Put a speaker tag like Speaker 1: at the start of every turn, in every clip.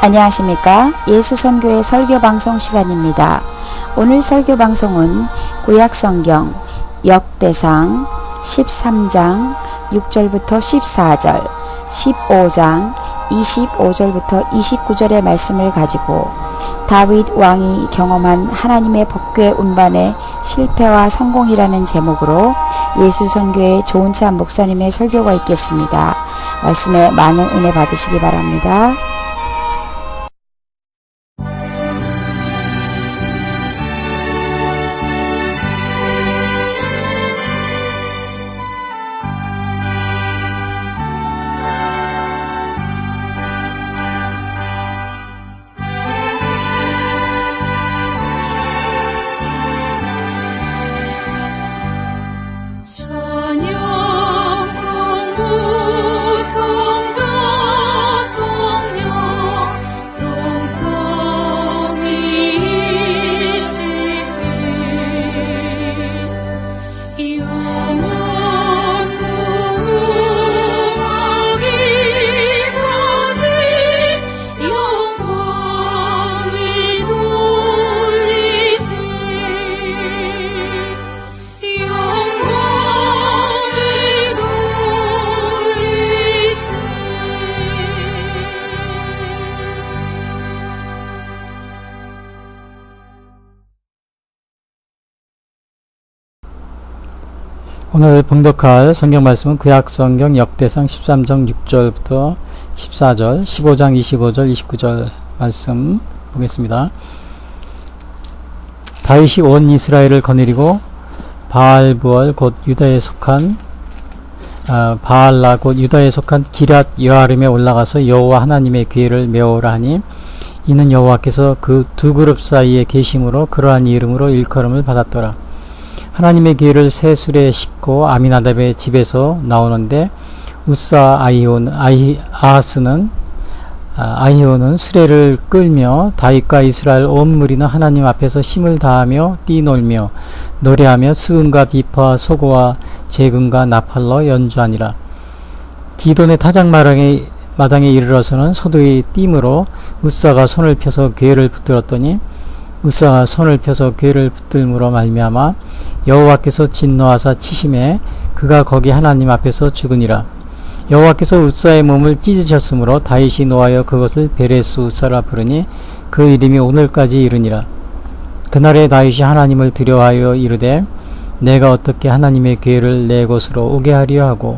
Speaker 1: 안녕하십니까? 예수선교의 설교방송 시간입니다. 오늘 설교방송은 구약성경 역대상 13장 6절부터 14절, 15장 25절부터 29절의 말씀을 가지고 다윗 왕이 경험한 하나님의 법궤 운반의 실패와 성공이라는 제목으로 예수선교의 조은찬 목사님의 설교가 있겠습니다. 말씀에 많은 은혜 받으시기 바랍니다.
Speaker 2: 오늘 봉독할 성경 말씀은 구약성경 역대상 13장 6절부터 14절, 15장 25절, 29절 말씀 보겠습니다. 다윗이 온 이스라엘을 거느리고 바알부얼 곧 유다에 속한 바알라 곧 유다에 속한 기럇 여아림에 올라가서 여호와 하나님의 궤를 메우라 하니 이는 여호와께서 그 두 그룹 사이에 계심으로 그러한 이름으로 일컬음을 받았더라. 하나님의 궤를 새 수레에 싣고 아미나답의 집에서 나오는데 우사 아히오는 수레를 끌며 다윗과 이스라엘 온 무리는 하나님 앞에서 힘을 다하며 뛰놀며 노래하며 수금과 비파와 소고와 제금과 나팔로 연주하니라. 기돈의 타작마당에 이르러서는 소도의 띠므로 우사가 손을 펴서 궤를 붙들었더니 우사가 손을 펴서 궤를 붙들므로 말미암아 여호와께서 진노하사 치심에 그가 거기 하나님 앞에서 죽으니라. 여호와께서 우사의 몸을 찢으셨으므로 다윗이 노하여 그것을 베레스 우사라 부르니 그 이름이 오늘까지 이르니라. 그날에 다윗이 하나님을 두려워하여 이르되 내가 어떻게 하나님의 궤를 내 곳으로 오게 하리요 하고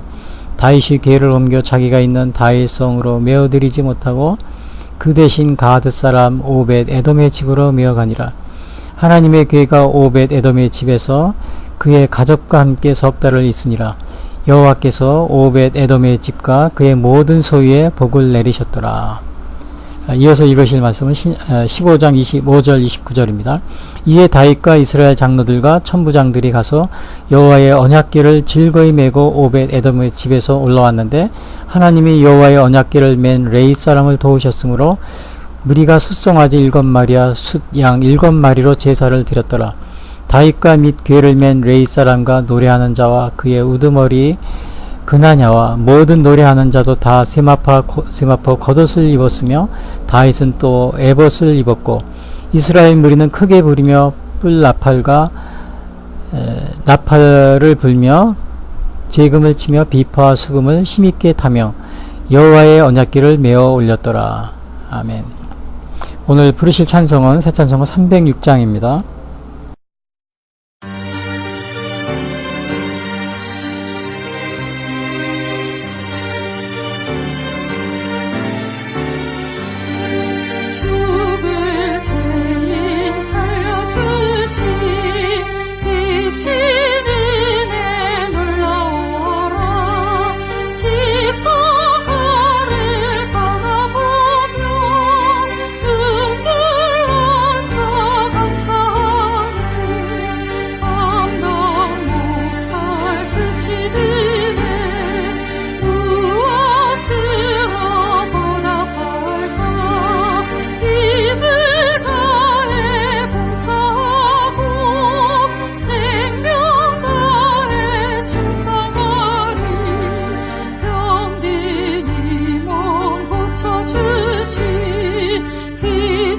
Speaker 2: 다윗이 궤를 옮겨 자기가 있는 다윗성으로 메어들이지 못하고 그 대신 가드 사람 오벳 에돔의 집으로 메어가니라. 하나님의 궤가 오벳 에돔의 집에서 그의 가족과 함께 석 달을 있으니라. 여호와께서 오벳 에돔의 집과 그의 모든 소유에 복을 내리셨더라. 이어서 읽으실 말씀은 15장 25절 29절입니다. 이에 다윗과 이스라엘 장로들과 천부장들이 가서 여호와의 언약궤를 즐거이 메고 오벳 에돔의 집에서 올라왔는데 하나님이 여호와의 언약궤를 맨 레이 사람을 도우셨으므로 무리가 숫송아지 7마리와 숫양 7마리로 제사를 드렸더라. 다윗과 및 궤를 맨 레이 사람과 노래하는 자와 그의 우두머리 그나냐와 모든 노래하는 자도 다 세마포 겉옷을 입었으며 다윗은 또 에봇을 입었고 이스라엘 무리는 크게 부리며 뿔 나팔을 불며 제금을 치며 비파와 수금을 힘있게 타며 여호와의 언약궤를 메어 올렸더라. 아멘. 오늘 부르실 찬송은 새 찬송은 306장입니다.
Speaker 3: 눈물로써 감사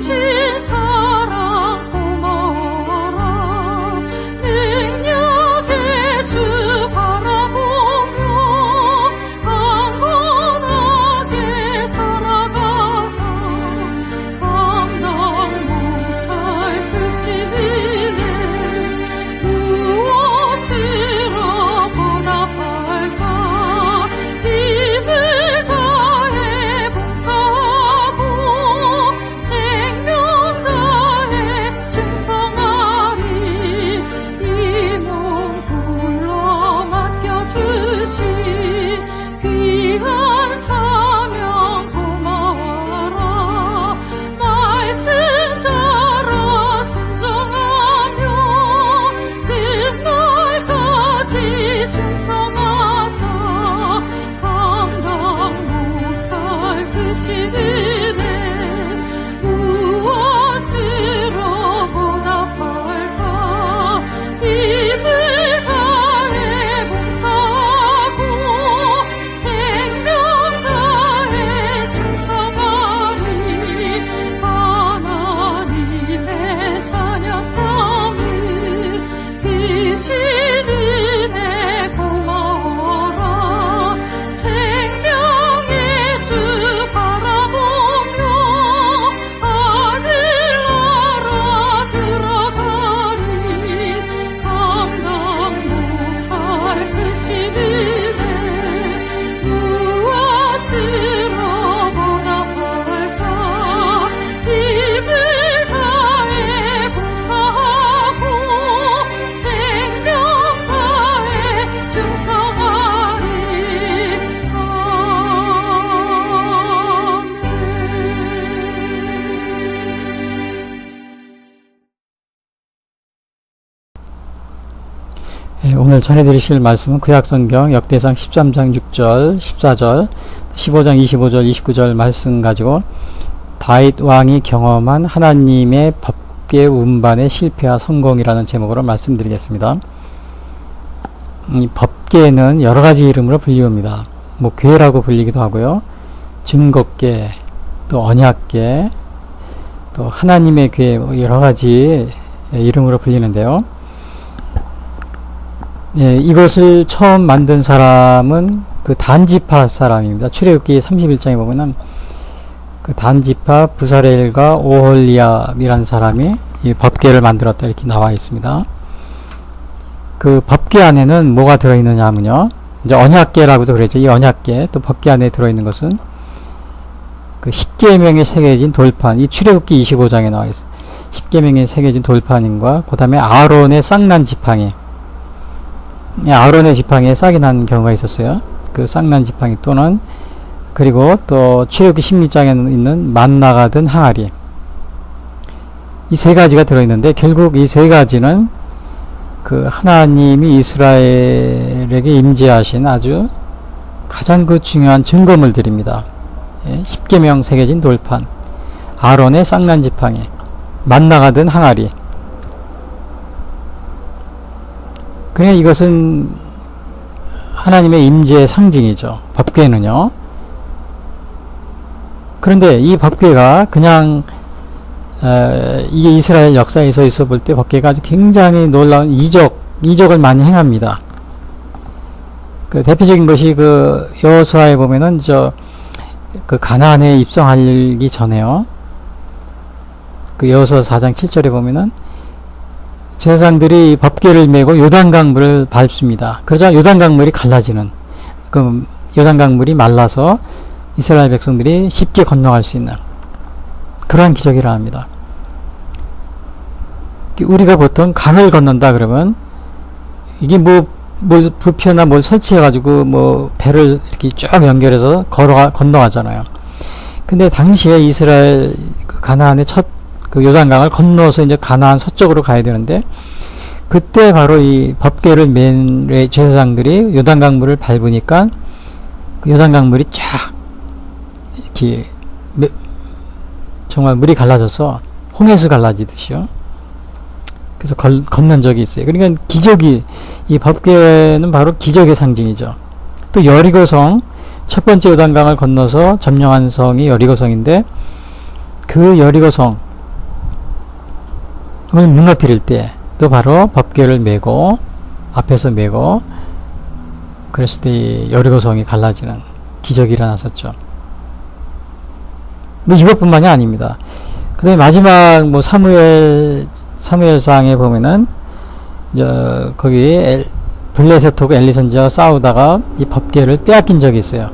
Speaker 3: 크신 사랑 고마워라. 능력의 주 바라보며 강건하게 살아가자. 감당 못할 크신 은혜 무엇으로 보답할까. 힘을 다해 봉사하고 생명 다해 충성하리. 이 몸 불러 맡겨주신 귀한 사명 고마워라. 말씀 따라 순종하며 끝날까지 충성하자. 감당 못할 크신 은혜 무엇으로 보답할까. 힘을 다해 봉사하고 생명 다해 충성하리. 하나님의 자녀 삼은 크신 은혜 고마워라. 생명의 주 바라보며 하늘나라 들어가리. 감당 못할 크신 은혜 무엇으로 보답할까. 힘을 다해 봉사하고 생명 다해 충성하리.
Speaker 2: 오늘 전해드리실 말씀은 구약성경 역대상 13장 6절, 14절, 15장 25절, 29절 말씀 가지고 다윗 왕이 경험한 하나님의 법궤 운반의 실패와 성공이라는 제목으로 말씀드리겠습니다. 이 법궤는 여러 가지 이름으로 불리웁니다. 뭐 궤라고 불리기도 하고요. 증거궤, 또 언약궤, 또 하나님의 궤, 여러 가지 이름으로 불리는데요. 이것을 처음 만든 사람은 그 단지파 사람입니다. 출애굽기 31장에 보면은 그 단지파 부사렐과 오홀리압이라는 사람이 이 법궤를 만들었다 이렇게 나와 있습니다. 그 법궤 안에는 뭐가 들어있느냐 하면요, 이제 언약궤라고도 그랬죠. 이 언약궤, 또 법궤 안에 들어있는 것은 그 십계명에 새겨진 돌판, 이 출애굽기 25장에 나와 있어요. 십계명에 새겨진 돌판인과 그 다음에 아론의 쌍난 지팡이, 아론의 지팡이에 싹이 난 경우가 있었어요. 그 쌍난 지팡이 또는 그리고 또 출애굽기 16장에 있는 만나가 든 항아리, 이 세 가지가 들어있는데 결국 이 세 가지는 그 하나님이 이스라엘에게 임재하신 아주 가장 그 중요한 증거물들입니다. 십계명 새겨진 돌판, 아론의 쌍난 지팡이, 만나가 든 항아리. 그냥 이것은 하나님의 임재의 상징이죠. 법궤는요. 그런데 이 법궤가 그냥 이게 이스라엘 역사에서 있어 볼 때 법궤가 아주 굉장히 놀라운 이적을 많이 행합니다. 그 대표적인 것이 그 여호수아에 보면은 그 가나안에 입성하기 전에요. 그 여호수아 4장 7절에 보면은 제사장들이 법궤를 메고 요단강물을 밟습니다. 그러자 요단강물이 갈라지는, 그 요단강물이 말라서 이스라엘 백성들이 쉽게 건너갈 수 있는 그러한 기적이라 합니다. 우리가 보통 강을 건넌다 그러면 이게 뭘 부피나 뭘 설치해가지고 뭐 배를 이렇게 쭉 연결해서 건너가잖아요. 근데 당시에 이스라엘 가나안의 첫 그 요단강을 건너서 이제 가나안 서쪽으로 가야 되는데, 그때 바로 이 법궤를 맨 제사장들이 요단강물을 밟으니까 그 요단강물이 쫙 이렇게 정말 물이 갈라져서 홍해수 갈라지듯이요. 그래서 건넌 적이 있어요. 그러니까 기적이, 이 법궤는 바로 기적의 상징이죠. 또 여리고성, 첫 번째 요단강을 건너서 점령한 성이 여리고성인데, 그 여리고성, 그걸 무너뜨릴 때 또 바로 법궤를 메고 앞에서 메고 그랬을 때 여리고성이 갈라지는 기적이 일어났었죠. 뭐 이것뿐만이 아닙니다. 그 다음에 마지막 뭐 사무엘상에 보면은 거기 블레셋하고 엘리 선지자가 싸우다가 이 법궤를 빼앗긴 적이 있어요.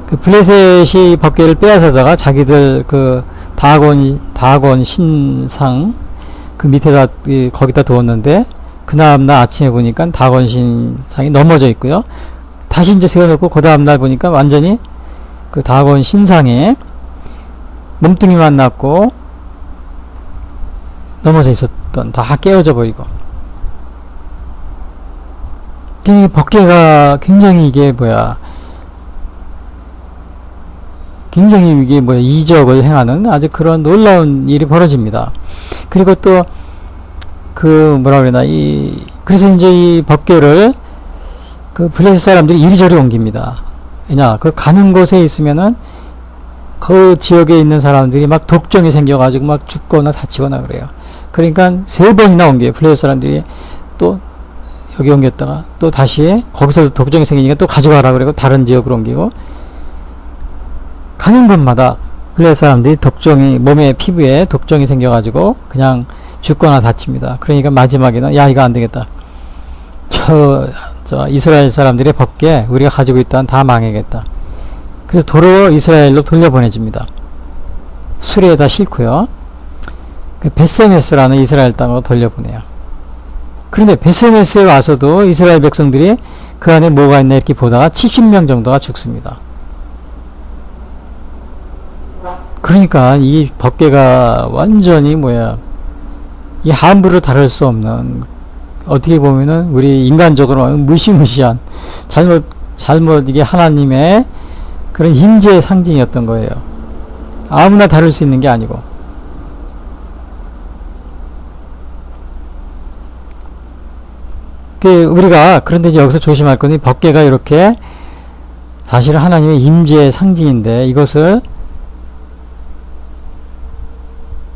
Speaker 2: 그 블레셋이 법궤를 빼앗아다가 자기들 그 다곤 신상 그 밑에다 거기다 두었는데 그 다음날 아침에 보니까 다곤 신상이 넘어져 있고요. 다시 이제 세워놓고 그 다음날 보니까 완전히 그 다곤 신상에 몸뚱이만 났고 넘어져 있었던 다 깨어져 버리고. 이 법궤가 굉장히 이적을 행하는 아주 그런 놀라운 일이 벌어집니다. 그리고 또 그래서 이제 이 법궤를 그 블레셋 사람들이 이리저리 옮깁니다. 왜냐, 그 가는 곳에 있으면은 그 지역에 있는 사람들이 막 독종이 생겨가지고 막 죽거나 다치거나 그래요. 그러니까 3번이나 옮겨요. 블레셋 사람들이 또 여기 옮겼다가 또 다시 거기서 독종이 생기니까 또 가져가라 그러고 다른 지역으로 옮기고, 가는 곳마다 블레셋 사람들이 몸에 피부에 독종이 생겨가지고 그냥 죽거나 다칩니다. 그러니까 마지막에는 야, 이거 안 되겠다. 저 이스라엘 사람들의 법궤 우리가 가지고 있다는 다 망해겠다. 그래서 도로 이스라엘로 돌려보내집니다. 수레에다 싣고요. 베세메스라는 이스라엘 땅으로 돌려보내요. 그런데 베세메스에 와서도 이스라엘 백성들이 그 안에 뭐가 있나 이렇게 보다가 70명 정도가 죽습니다. 그러니까 이 법궤가 완전히 이 함부로 다룰 수 없는, 어떻게 보면은 우리 인간적으로 무시무시한 잘못 이게 하나님의 그런 임재의 상징이었던 거예요. 아무나 다룰 수 있는 게 아니고. 우리가 그런데 이제 여기서 조심할 건, 이 법궤가 이렇게 사실은 하나님의 임재의 상징인데 이것을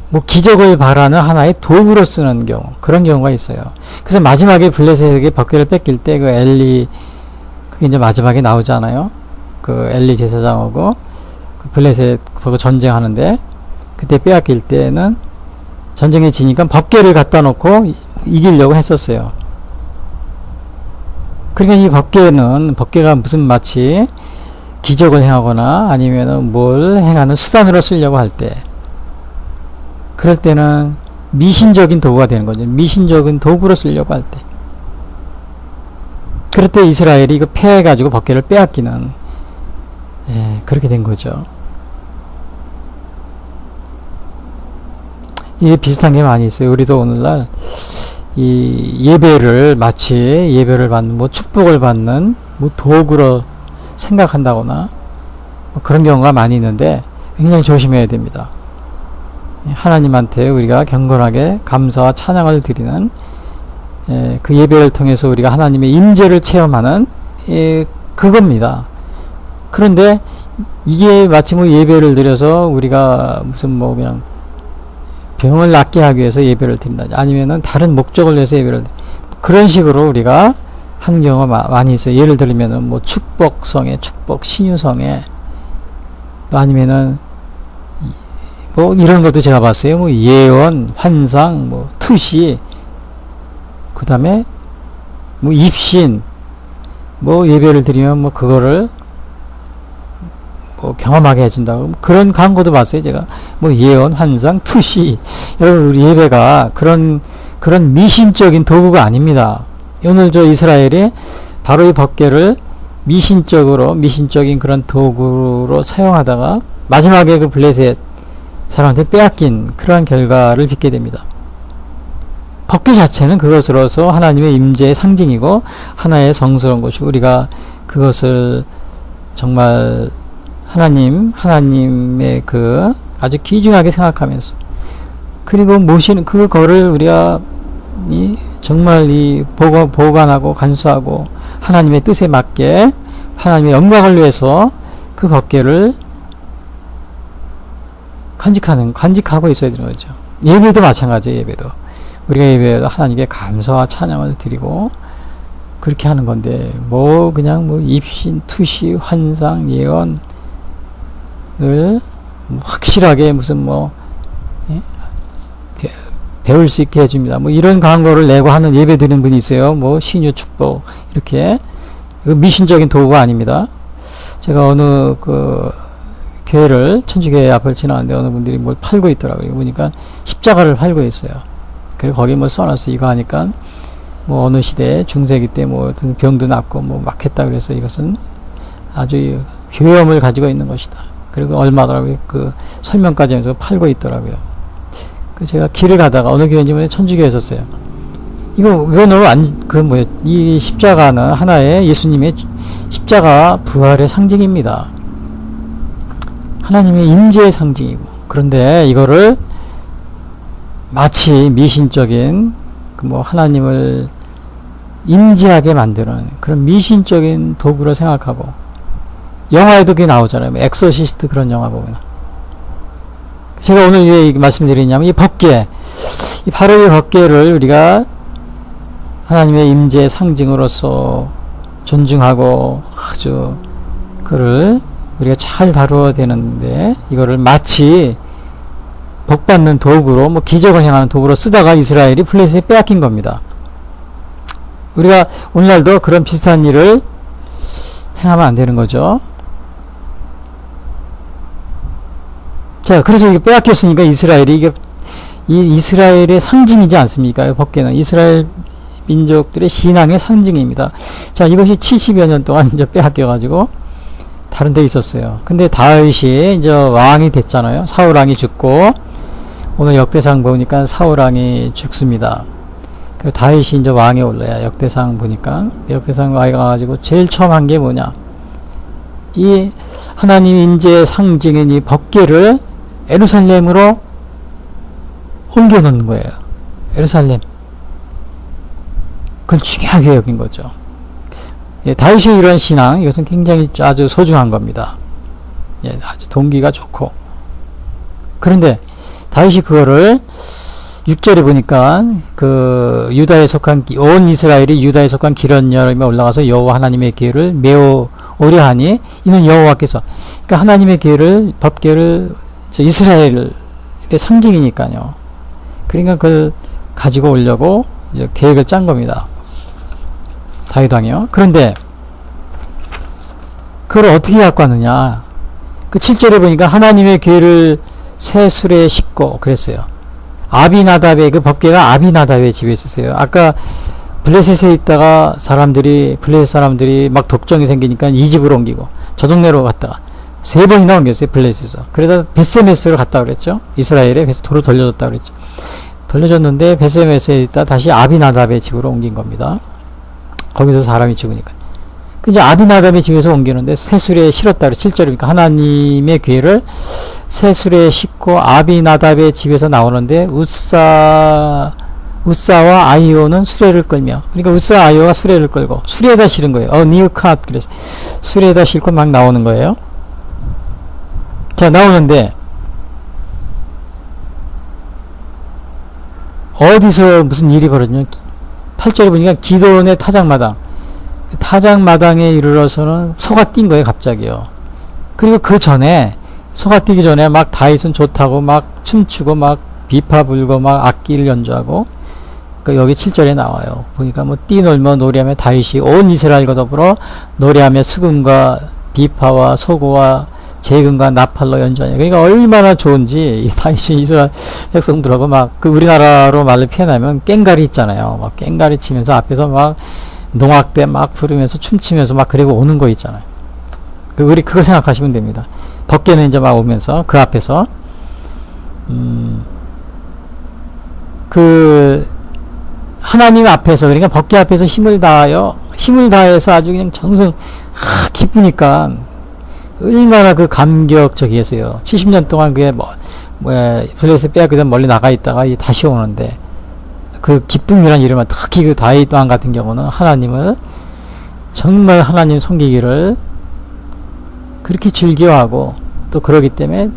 Speaker 2: 뭐 기적을 바라는 하나의 도구로 쓰는 경우, 그런 경우가 있어요. 그래서 마지막에 블레셋에게 법궤를 뺏길 때 그 엘리, 그게 이제 마지막에 나오잖아요. 그 엘리 제사장하고 그 블레셋하고 전쟁하는데, 그때 빼앗길 때는 전쟁에 지니까 법궤를 갖다 놓고 이기려고 했었어요. 그러니까 이 법궤가 무슨 마치 기적을 행하거나 아니면은 뭘 행하는 수단으로 쓰려고 할 때, 그럴 때는 미신적인 도구가 되는 거죠. 미신적인 도구로 쓰려고 할 때. 그럴 때 이스라엘이 이거 패해가지고 법궤를 빼앗기는, 그렇게 된 거죠. 이게 비슷한 게 많이 있어요. 우리도 오늘날 이 예배를 받는, 뭐 축복을 받는 뭐 도구로 생각한다거나 뭐 그런 경우가 많이 있는데 굉장히 조심해야 됩니다. 하나님한테 우리가 경건하게 감사와 찬양을 드리는 그 예배를 통해서 우리가 하나님의 임재를 체험하는 그겁니다. 그런데 이게 마치 뭐 예배를 드려서 우리가 무슨 뭐 그냥 병을 낫게 하기 위해서 예배를 드린다, 아니면은 다른 목적을 위해서 예배를, 그런 식으로 우리가 하는 경우가 많이 있어요. 예를 들면은 뭐 축복성에, 축복 신유성에, 아니면은 뭐 이런 것도 제가 봤어요. 뭐 예언, 환상, 뭐 투시, 그 다음에 뭐 입신, 뭐 예배를 드리면 뭐 그거를 뭐 경험하게 해준다고, 그런 광고도 봤어요. 제가 뭐 예언, 환상, 투시. 여러분, 우리 예배가 그런 미신적인 도구가 아닙니다. 오늘 저 이스라엘이 바로 이 법궤를 미신적인 그런 도구로 사용하다가 마지막에 그 블레셋 사람한테 빼앗긴 그러한 결과를 빚게 됩니다. 법궤 자체는 그것으로서 하나님의 임재의 상징이고 하나의 성스러운 것이고, 우리가 그것을 정말 하나님의 그 아주 귀중하게 생각하면서, 그리고 모시는 그거를 우리가 정말 보관하고 간수하고 하나님의 뜻에 맞게 하나님의 영광을 위해서 그 법궤를 간직하고 있어야 되는 거죠. 예배도 마찬가지예요. 예배도 우리가 예배도 하나님께 감사와 찬양을 드리고 그렇게 하는 건데 뭐 그냥 뭐 입신, 투시, 환상, 예언을 확실하게 무슨 뭐 배울 수 있게 해줍니다. 뭐 이런 광고를 내고 하는 예배 드리는 분이 있어요. 뭐 신유 축복 이렇게 미신적인 도구가 아닙니다. 제가 어느 그 교회를 천주교회 앞을 지나갔는데 어느 분들이 뭘 팔고 있더라고요. 보니까 십자가를 팔고 있어요. 그리고 거기 뭐 써놨어. 이거 하니까 뭐 어느 시대 중세기 때 뭐 병도 낫고 뭐 막 했다 그래서 이것은 아주 효험을 가지고 있는 것이다. 그리고 얼마더라고요. 그 설명까지 하면서 팔고 있더라고요. 그 제가 길을 가다가 어느 교회인지 천주교에 있었어요. 이거 이 십자가는 하나의 예수님의 십자가 부활의 상징입니다. 하나님의 임재의 상징이고. 그런데 이거를 마치 미신적인 뭐 하나님을 임재하게 만드는 그런 미신적인 도구로 생각하고, 영화에도 그게 나오잖아요. 엑소시스트 그런 영화 보면. 제가 오늘 왜 말씀드리냐면 이 법궤, 바로 이 법궤를 우리가 하나님의 임재의 상징으로서 존중하고 아주 그를 우리가 잘 다루어야 되는데, 이거를 마치 복받는 도구로, 뭐 기적을 행하는 도구로 쓰다가 이스라엘이 블레셋에 빼앗긴 겁니다. 우리가 오늘날도 그런 비슷한 일을 행하면 안 되는 거죠. 자, 그래서 이게 빼앗겼으니까 이스라엘이 이게 이스라엘의 상징이지 않습니까? 이 법궤는 이스라엘 민족들의 신앙의 상징입니다. 자, 이것이 70여 년 동안 이제 빼앗겨가지고 다른 데 있었어요. 근데 다윗이 이제 왕이 됐잖아요. 사울왕이 죽고, 오늘 역대상 보니까 사울왕이 죽습니다. 그 다윗이 이제 왕에 올라야 역대상 보니까, 역대상 왕이 가가지고 제일 처음 한 게 뭐냐? 이 하나님 인재의 상징인 이 법궤를 예루살렘으로 옮겨 놓는 거예요. 예루살렘. 그걸 중요하게 여긴 거죠. 예, 다윗의 이런 신앙, 이것은 굉장히 아주 소중한 겁니다. 예, 아주 동기가 좋고. 그런데 다윗이 그거를 6절에 보니까 그 유다에 속한 온 이스라엘이 유다에 속한 기런 여름에 올라가서 여호와 하나님의 기회를 매우 오려 하니 이는 여호와께서, 그러니까 하나님의 기회를, 법궤를 이스라엘의 상징이니까요. 그러니까 그걸 가지고 오려고 이제 계획을 짠 겁니다. 다윗 왕이요. 그런데 그걸 어떻게 갖고 왔느냐? 그 7절에 보니까 하나님의 기회를 새 수레에 싣고 그랬어요. 아비나답의 그 법궤가 아비나답의 집에 있었어요. 아까 블레셋에 있다가 블레셋 사람들이 막 독정이 생기니까 이 집으로 옮기고 저 동네로 갔다가 3번이나 옮겼어요. 블레셋에서. 그래서 베스메스를 갔다 그랬죠. 이스라엘에 도로 돌려줬다 그랬죠. 돌려줬는데 베스메스에 있다 다시 아비나답의 집으로 옮긴 겁니다. 거기서 사람이 죽으니까. 그 이제 아비나답의 집에서 옮기는데 새 수레에 실었다 그래. 7절이니까 하나님의 기회를 새 수레에 싣고 아비나답의 집에서 나오는데 우사와 아이오는 수레를 끌며, 그러니까 우사 아이오가 수레를 끌고 수레에다 실은 거예요. 니우캇. 그래서 수레에다 싣고 막 나오는 거예요. 자, 나오는데 어디서 무슨 일이 벌어지냐면 8절에 보니까 기도원의 타작마당에 이르러서는 소가 뛴 거예요. 갑자기요. 그리고 그 전에, 소가 뛰기 전에 막 다윗은 좋다고 막 춤추고 막 비파 불고 막 악기를 연주하고, 그 여기 7절에 나와요. 보니까 뭐 뛰놀며 노래하며 다윗이 온 이스라엘과 더불어 노래하며 수금과 비파와 소고와 재금과 나팔로 연주하냐. 그러니까 얼마나 좋은지 이 다윗이 이스라엘 백성들하고 막 그 우리나라로 말로 표현하면 깽가리 있잖아요. 막 깽가리 치면서 앞에서 막 농악대 막 부르면서 춤추면서 막 그리고 오는 거 있잖아요. 우리 그거 생각하시면 됩니다. 법궤는 이제 막 오면서 그 앞에서 그 하나님 앞에서, 그러니까 법궤 앞에서 힘을 다해서 아주 그냥 기쁘니까 얼마나 그 감격적이었어요. 70년 동안 그게 블레셋 빼앗기다 멀리 나가 있다가 다시 오는데 그 기쁨이란 이름은, 특히 그 다윗 왕 같은 경우는 하나님을 정말 하나님 섬기기를 그렇게 즐겨하고 또 그러기 때문에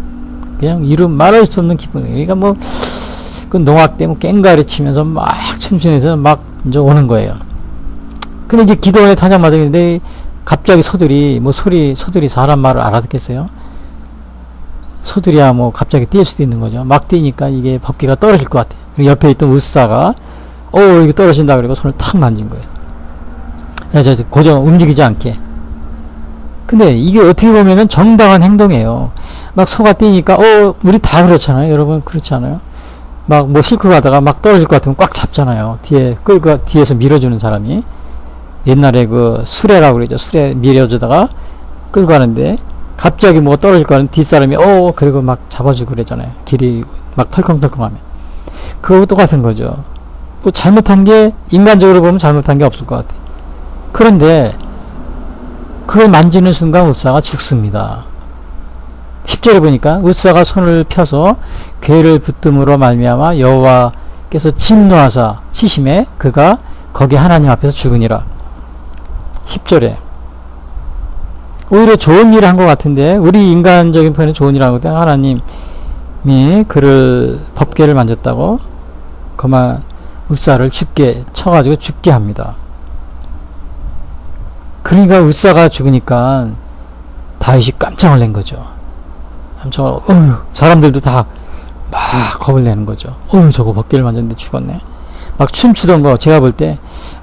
Speaker 2: 그냥 말할 수 없는 기쁨이에요. 그러니까 그 농악 때문에 깽가리 치면서 막 춤추면서 막 이제 오는 거예요. 근데 이제 기도원에 타자마자 근데 갑자기 소들이 소들이 사람 말을 알아듣겠어요? 소들이야 뭐 갑자기 뛸 수도 있는 거죠. 막 뛰니까 이게 법궤가 떨어질 것 같아요. 그리고 옆에 있던 의사가 이거 떨어진다 그리고 손을 탁 만진 거예요. 그래서 고정 움직이지 않게. 근데 이게 어떻게 보면은 정당한 행동이에요. 막 소가 뛰니까 우리 다 그렇잖아요. 여러분 그렇지 않아요? 막 뭐 싣고 가다가 막 떨어질 것 같으면 꽉 잡잖아요. 뒤에서 밀어주는 사람이. 옛날에 그 수레라고 그러죠. 수레 밀어주다가 끌고 가는데 갑자기 뭐 떨어질 거 하는 뒷사람이 그리고 막 잡아주고 그러잖아요. 길이 막 털컹털컹하면. 그거 똑같은 거죠. 뭐 잘못한 게 인간적으로 보면 잘못한 게 없을 것 같아요. 그런데 그걸 만지는 순간 웃사가 죽습니다. 10절에 보니까 웃사가 손을 펴서 괴를 붙듦으로 말미암아 여호와께서 진노하사 치심에 그가 거기 하나님 앞에서 죽으니라. 10절에 오히려 좋은 일을 한 것 같은데 우리 인간적인 편에 좋은 일을 한 것 같은데 하나님이 그를 법궤를 만졌다고 그만 웃사를 죽게 쳐가지고 죽게 합니다. 그러니까 웃사가 죽으니까 다윗이 깜짝 놀란 거죠. 깜짝 놀라 사람들도 다 막 겁을 내는 거죠. 저거 법궤를 만졌는데 죽었네. 막 춤추던 거 제가 볼 때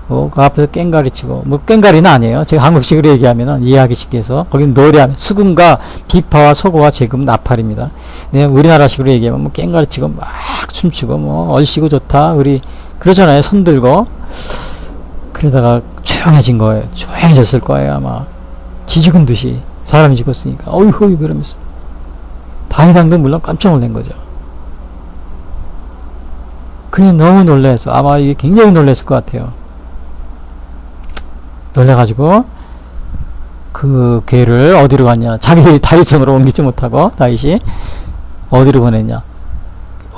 Speaker 2: 그 앞에서 깽가리 치고 깽가리는 아니에요. 제가 한국식으로 얘기하면은 이해하기 쉽게 해서 거기는 노래하면 수금과 비파와 소고와 제금 나팔입니다. 네, 우리나라식으로 얘기하면 깽가리 치고 막 춤추고 얼씨구 좋다 우리 그러잖아요. 손 들고. 그러다가 조용해진 거예요. 조용해졌을 거예요. 아마 지죽은 듯이 사람이 죽었으니까 어이구 그러면서 다윗왕도 물론 깜짝 놀란 거죠. 그냥 너무 놀라서 아마 이게 굉장히 놀랐을 것 같아요. 놀래가지고 그 괴를 어디로 갔냐, 자기 다윗 손으로 옮기지 못하고 다윗이 어디로 보냈냐,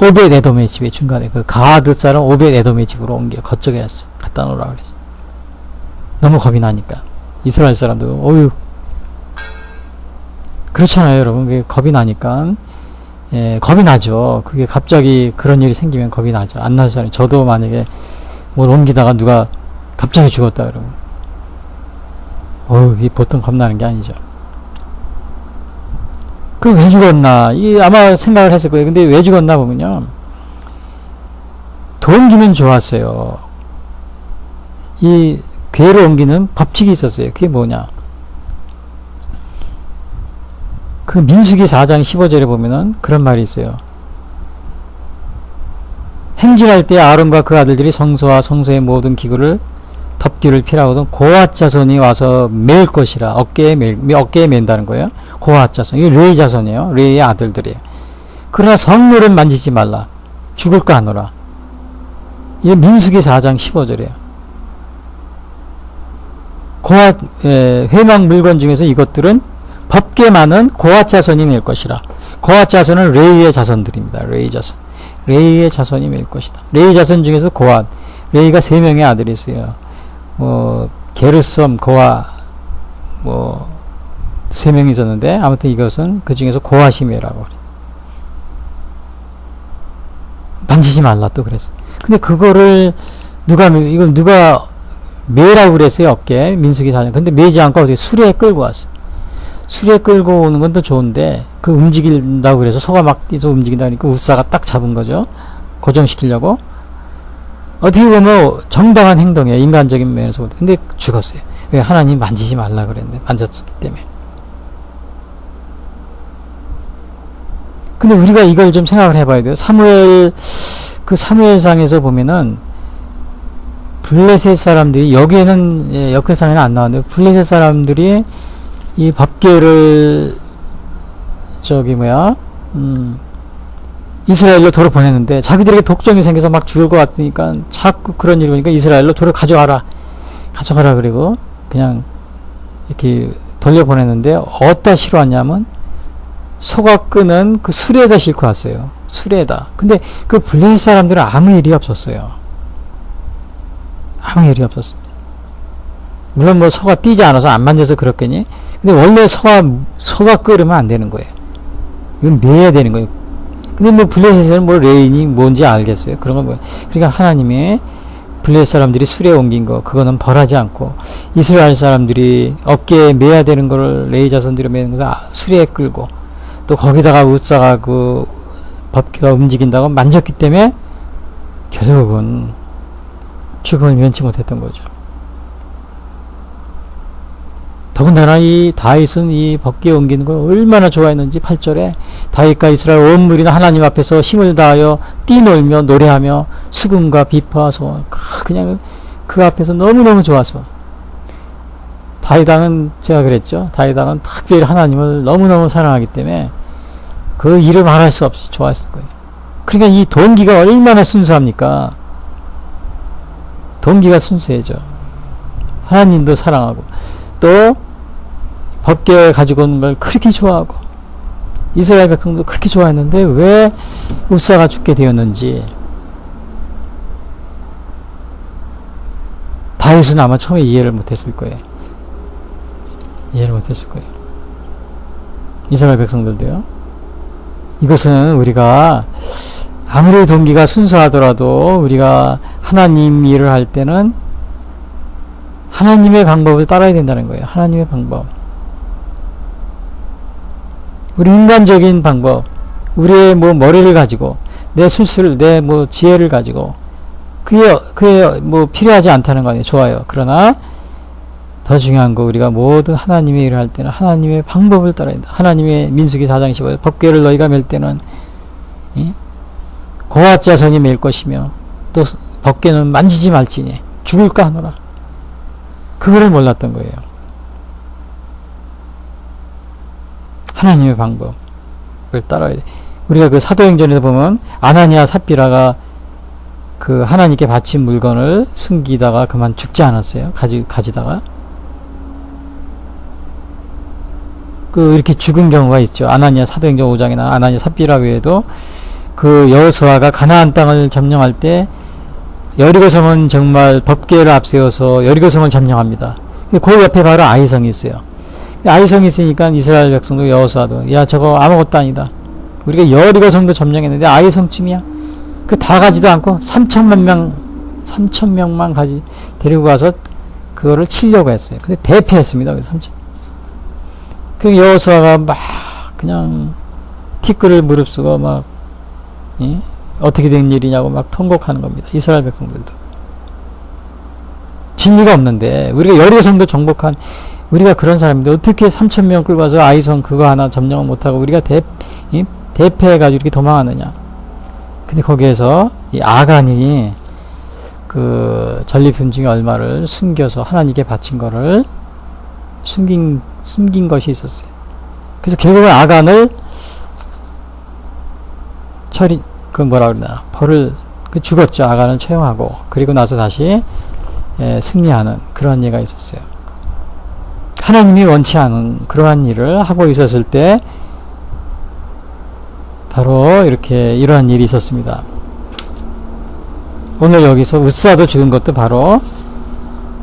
Speaker 2: 오벳 에돔의 집에 중간에 그 가드 사람 오벳 에돔의 집으로 옮겨 거쪽에 갖다 놓으라 그랬어. 너무 겁이 나니까 이스라엘 사람도 그렇잖아요 여러분. 그게 겁이 나니까 겁이 나죠. 그게 갑자기 그런 일이 생기면 겁이 나죠. 안 날 사람이. 저도 만약에 뭘 옮기다가 누가 갑자기 죽었다 그러면 이게 보통 겁나는 게 아니죠. 그럼 왜 죽었나? 아마 생각을 했을 거예요. 근데 왜 죽었나 보면요, 동기는 좋았어요. 이 괴를 옮기는 법칙이 있었어요. 그게 뭐냐? 그 민수기 4장 15절에 보면은 그런 말이 있어요. 행진할 때 아론과 그 아들들이 성소와 성소의 모든 기구를 덮기를 피라거든 고앗 자손이 와서 맬 것이라. 어깨에 맨다는 거예요. 고앗 자손. 이거 레위 자손이에요. 레위의 아들들이에요. 그러나 성물은 만지지 말라. 죽을까 하노라. 이게 민수기 4장 15절이에요. 고앗 회막 물건 중에서 이것들은 법궤만은 고앗 자손이 맬 것이라. 고앗 자손은 레위의 자손들입니다. 레위 자손. 레위의 자손이 맬 것이다. 레위 자손 중에서 고앗. 레위가 3명의 아들이 있어요. 게르섬, 고아, 3명이 있었는데, 아무튼 이것은 그 중에서 고앗이 매라고 그래. 만지지 말라 또 그랬어. 근데 그거를 누가 매라고 그랬어요, 어깨. 민수기 4년. 근데 매지 않고 어떻게 수레에 끌고 왔어. 수레에 끌고 오는 건 더 좋은데, 그 움직인다고 그래서 소가 막 뛰서 움직인다 그러니까 웃사가 딱 잡은 거죠. 고정시키려고. 어떻게 보면 정당한 행동이에요. 인간적인 면에서. 근데 죽었어요. 왜? 하나님 만지지 말라 그랬는데, 만졌기 때문에. 근데 우리가 이걸 좀 생각을 해봐야 돼요. 사무엘상에서 보면은, 블레셋 사람들이, 여기에는, 역회상에는 안 나왔는데, 블레셋 사람들이 이 법궤를, 이스라엘로 돌을 보냈는데 자기들에게 독점이 생겨서 막 죽을 것 같으니까 자꾸 그런 일이 보니까 이스라엘로 돌을 가져가라 그리고 그냥 이렇게 돌려보냈는데 어디다 실어왔냐면 소가 끄는 그 수레에다 싣고 왔어요. 수레에다. 근데 그 블레셋 사람들은 아무 일이 없었어요. 아무 일이 없었습니다. 물론 소가 뛰지 않아서 안 만져서 그렇겠니? 근데 원래 소가 끄르면 안 되는 거예요. 이건 매야 되는 거예요. 근데 뭐 블레셋에서는 뭐 레인이 뭔지 알겠어요. 그런 건 뭐. 그러니까 하나님이 블레셋 사람들이 술에 옮긴 거, 그거는 벌하지 않고, 이스라엘 사람들이 어깨에 매야 되는 거를 레위 자손들이 매는 것을 수레에 끌고, 또 거기다가 우사가 그 법궤가 움직인다고 만졌기 때문에 결국은 죽음을 면치 못했던 거죠. 더군다나 이 다윗은 이 법궤에 옮기는 걸 얼마나 좋아했는지 8절에 다윗과 이스라엘 온 무리는 하나님 앞에서 힘을 다하여 뛰놀며 노래하며 수금과 비파 소원, 그냥 그 앞에서 너무너무 좋아서, 다윗 왕은 제가 그랬죠. 다윗 왕은 특별히 하나님을 너무너무 사랑하기 때문에 그 이름 말할 수 없이 좋아했을 거예요. 그러니까 이 동기가 얼마나 순수합니까? 동기가 순수해져. 하나님도 사랑하고, 또 법궤 가지고 오는 걸 그렇게 좋아하고, 이스라엘 백성도 그렇게 좋아했는데 왜 우사가 죽게 되었는지 다윗은 아마 처음에 이해를 못했을 거예요. 이해를 못했을 거예요. 이스라엘 백성들도요. 이것은 우리가 아무리 동기가 순수하더라도 우리가 하나님 일을 할 때는 하나님의 방법을 따라야 된다는 거예요. 하나님의 방법. 우리 인간적인 방법, 우리의 뭐 머리를 가지고, 내 술수를, 내 뭐 지혜를 가지고, 그게 뭐 필요하지 않다는 거 아니에요. 좋아요. 그러나 더 중요한 거, 우리가 모든 하나님의 일을 할 때는 하나님의 방법을 따라야 된다. 하나님의 민수기 4장 15절, 법궤를 너희가 맬 때는 고앗 자손이 맬 것이며, 또 법궤는 만지지 말지니 죽을까 하노라. 그거를 몰랐던 거예요. 하나님의 방법을 따라야 돼. 우리가 그 사도행전에서 보면 아나니아 삽비라가 그 하나님께 바친 물건을 숨기다가 그만 죽지 않았어요. 가지다가. 그 이렇게 죽은 경우가 있죠. 아나니아 사도행전 5장이나 아나니아 삽비라 외에도 그 여호수아가 가나안 땅을 점령할 때 여리고성은 정말 법궤를 앞세워서 여리고성을 점령합니다. 그 옆에 바로 아이성이 있어요. 아이성이 있으니까 이스라엘 백성도 여호수아도 야 저거 아무것도 아니다. 우리가 여리고성도 점령했는데 아이성쯤이야. 그 다 가지도 않고 3,000명만 가지 데리고 가서 그거를 치려고 했어요. 근데 대패했습니다. 3,000. 그 여호수아가 막 그냥 티끌을 무릅쓰고 막 어떻게 된 일이냐고 막 통곡하는 겁니다. 이스라엘 백성들도. 진리가 없는데 우리가 여리고성도 정복한 우리가 그런 사람인데 어떻게 3,000명 끌고 와서 아이성 그거 하나 점령을 못하고 우리가 대패해가지고 이렇게 도망하느냐. 근데 거기에서 이 아간이 그 전리품 중에 얼마를 숨겨서 하나님께 바친 거를 숨긴 것이 있었어요. 그래서 결국은 아간을 벌을 죽었죠. 아간을 처형하고 그리고 나서 다시 승리하는 그런 예가 있었어요. 하나님이 원치 않은 그러한 일을 하고 있었을 때 바로 이렇게 이러한 일이 있었습니다. 오늘 여기서 우사도 죽은 것도 바로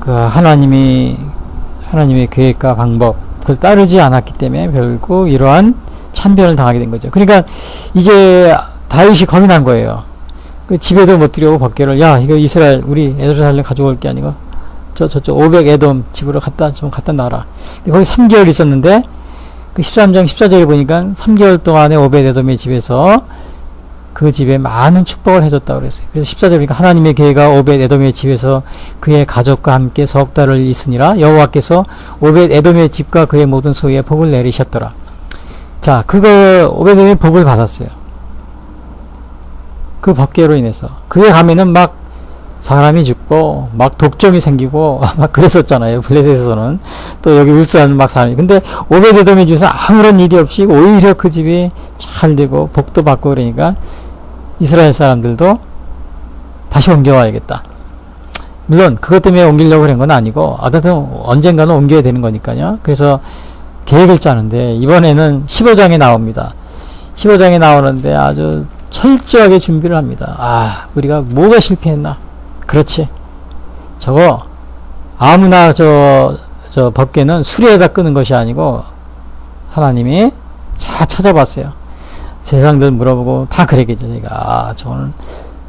Speaker 2: 그 하나님의 계획과 방법 그걸 따르지 않았기 때문에 결국 이러한 참변을 당하게 된 거죠. 그러니까 이제 다윗이 겁이 난 거예요. 그 집에도 못 들여오고 법궤를 이거 이스라엘 우리 예루살렘 가져올 게 아니고 저쪽 500 에돔 집으로 갖다 놔라. 근데 거기 3개월 있었는데 그 13장 14절에 보니까 3개월 동안에 오벳 에돔의 집에서 그 집에 많은 축복을 해줬다고 그랬어요. 그래서 14절에 보니까 하나님의 계획가 오벳 에돔의 집에서 그의 가족과 함께 석 달을 있으니라 여호와께서 오벳 에돔의 집과 그의 모든 소유에 복을 내리셨더라. 자, 그거 오벳 에돔이 복을 받았어요. 그 법궤로 인해서. 그에 가면은 막 사람이 죽고 막 독점이 생기고 막 그랬었잖아요. 블레셋에서는. 또 여기 우스한 막 사람이. 근데 오벳 에돔의 집에서 아무런 일이 없이 오히려 그 집이 잘 되고 복도 받고 그러니까 이스라엘 사람들도 다시 옮겨와야겠다. 물론 그것 때문에 옮기려고 그런 건 아니고 어쨌든 언젠가는 옮겨야 되는 거니까요. 그래서 계획을 짜는데 이번에는 15장에 나옵니다. 15장에 나오는데 아주 철저하게 준비를 합니다. 우리가 뭐가 실패했나? 그렇지. 저거 아무나 저 법궤는 수레에다 끄는 것이 아니고 하나님이 잘 찾아봤어요. 제사장들 물어보고 다 그랬겠죠. 제가 저는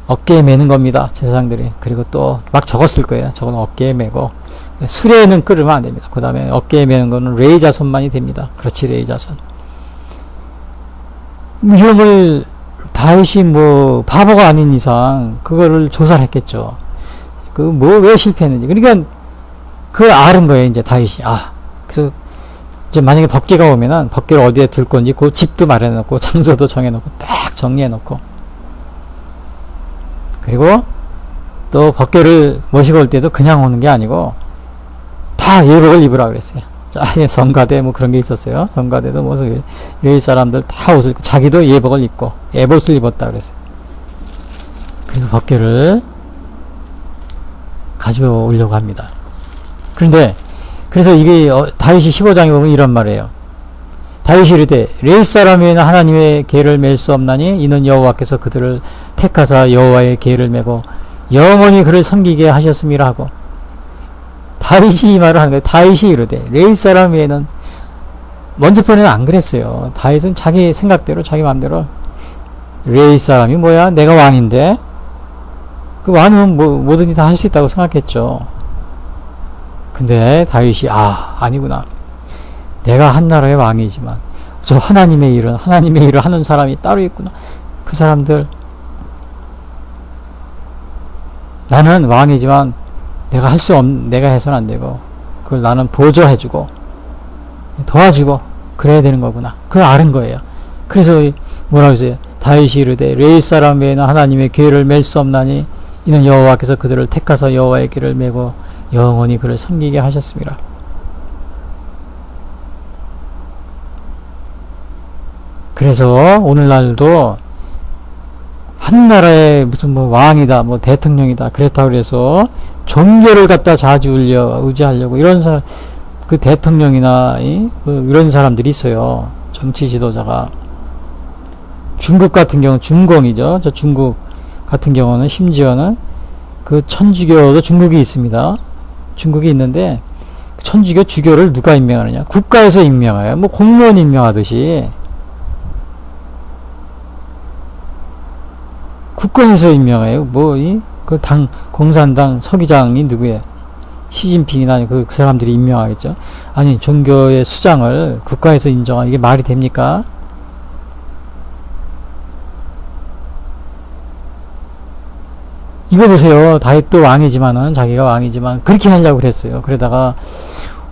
Speaker 2: 어깨에 매는 겁니다. 제사장들이. 그리고 또 막 적었을 거예요. 저건 어깨에 매고 수레는 끌으면 안 됩니다. 그 다음에 어깨에 매는 거는 레이자손만이 됩니다. 그렇지, 레이자손. 이런 걸 다윗이 뭐 바보가 아닌 이상 그거를 조사를 했겠죠. 그 뭐 왜 실패했는지. 그러니까 그걸 아는 거예요. 이제 다윗이. 그래서 이제 만약에 법궤가 오면은 법궤를 어디에 둘 건지 그 집도 마련해놓고 장소도 정해놓고 딱 정리해놓고, 그리고 또 법궤를 모시고 올 때도 그냥 오는 게 아니고 다 예복을 입으라 그랬어요. 자, 성가대 뭐 그런 게 있었어요. 성가대도 뭐 레위 사람들 다 옷을 입고 자기도 예복을 입고 예복을 입었다 그랬어요. 그리고 법궤를 가지고 오려고 합니다. 그런데 그래서 이게 다윗이 15장에 보면 이런 말이에요. 다윗이 이르되 레위 사람 외에는 하나님의 계를 맬 수 없나니 이는 여호와께서 그들을 택하사 여호와의 계를 메고 영원히 그를 섬기게 하셨음이라 하고, 다윗이 이 말을 하는 거예요. 다윗이 이르되 레위 사람 외에는, 먼저 번에는 안 그랬어요. 다윗은 자기 생각대로 자기 마음대로 레위 사람이 뭐야, 내가 왕인데 그 왕은 뭐 뭐든지 다 할 수 있다고 생각했죠. 근데 다윗이 아니구나, 내가 한 나라의 왕이지만 저 하나님의 일을 하는 사람이 따로 있구나. 그 사람들, 나는 왕이지만 내가 내가 해서는 안 되고 그걸 나는 보조해주고 도와주고 그래야 되는 거구나. 그걸 아는 거예요. 그래서 뭐라고 했어요? 다윗이 이르되 레위 사람 외에는 하나님의 계를 맬 수 없나니 이는 여호와께서 그들을 택하사 여호와의 계를 메고 영원히 그를 섬기게 하셨습니다. 그래서 오늘날도 한 나라의 무슨 뭐 왕이다, 뭐 대통령이다, 그랬다고 그래서 종교를 갖다 의지하려고 이런 사람, 그 대통령이나 이런 사람들이 있어요. 정치 지도자가. 중국 같은 경우는 중공이죠. 저 중국 같은 경우는 심지어는 그 천주교도 중국이 있습니다. 중국이 있는데 천주교 주교를 누가 임명하느냐? 국가에서 임명해요. 뭐 공무원 임명하듯이 국가에서 임명해요. 그 당, 공산당 서기장이 누구예요? 시진핑이나 그 사람들이 임명하겠죠. 아니, 종교의 수장을 국가에서 인정하는 이게 말이 됩니까? 이거 보세요. 다윗도 왕이지만은, 자기가 왕이지만 그렇게 하려고 그랬어요. 그러다가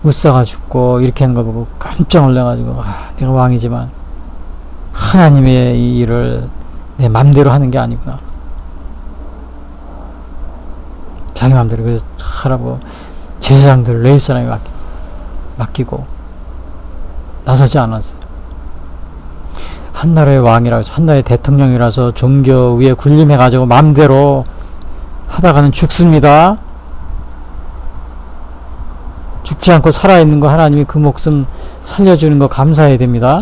Speaker 2: 우사가 죽고 이렇게 하는 거 보고 깜짝 놀라가지고, 내가 왕이지만 하나님의 이 일을 내 맘대로 하는 게 아니구나. 자기 맘대로 그래서 하라고 제사장들 레위 사람이 맡기고 나서지 않았어요. 한 나라의 왕이라서, 한 나라의 대통령이라서 종교 위에 군림해가지고 맘대로 하다가는 죽습니다. 죽지 않고 살아있는 거 하나님이 그 목숨 살려주는 거 감사해야 됩니다.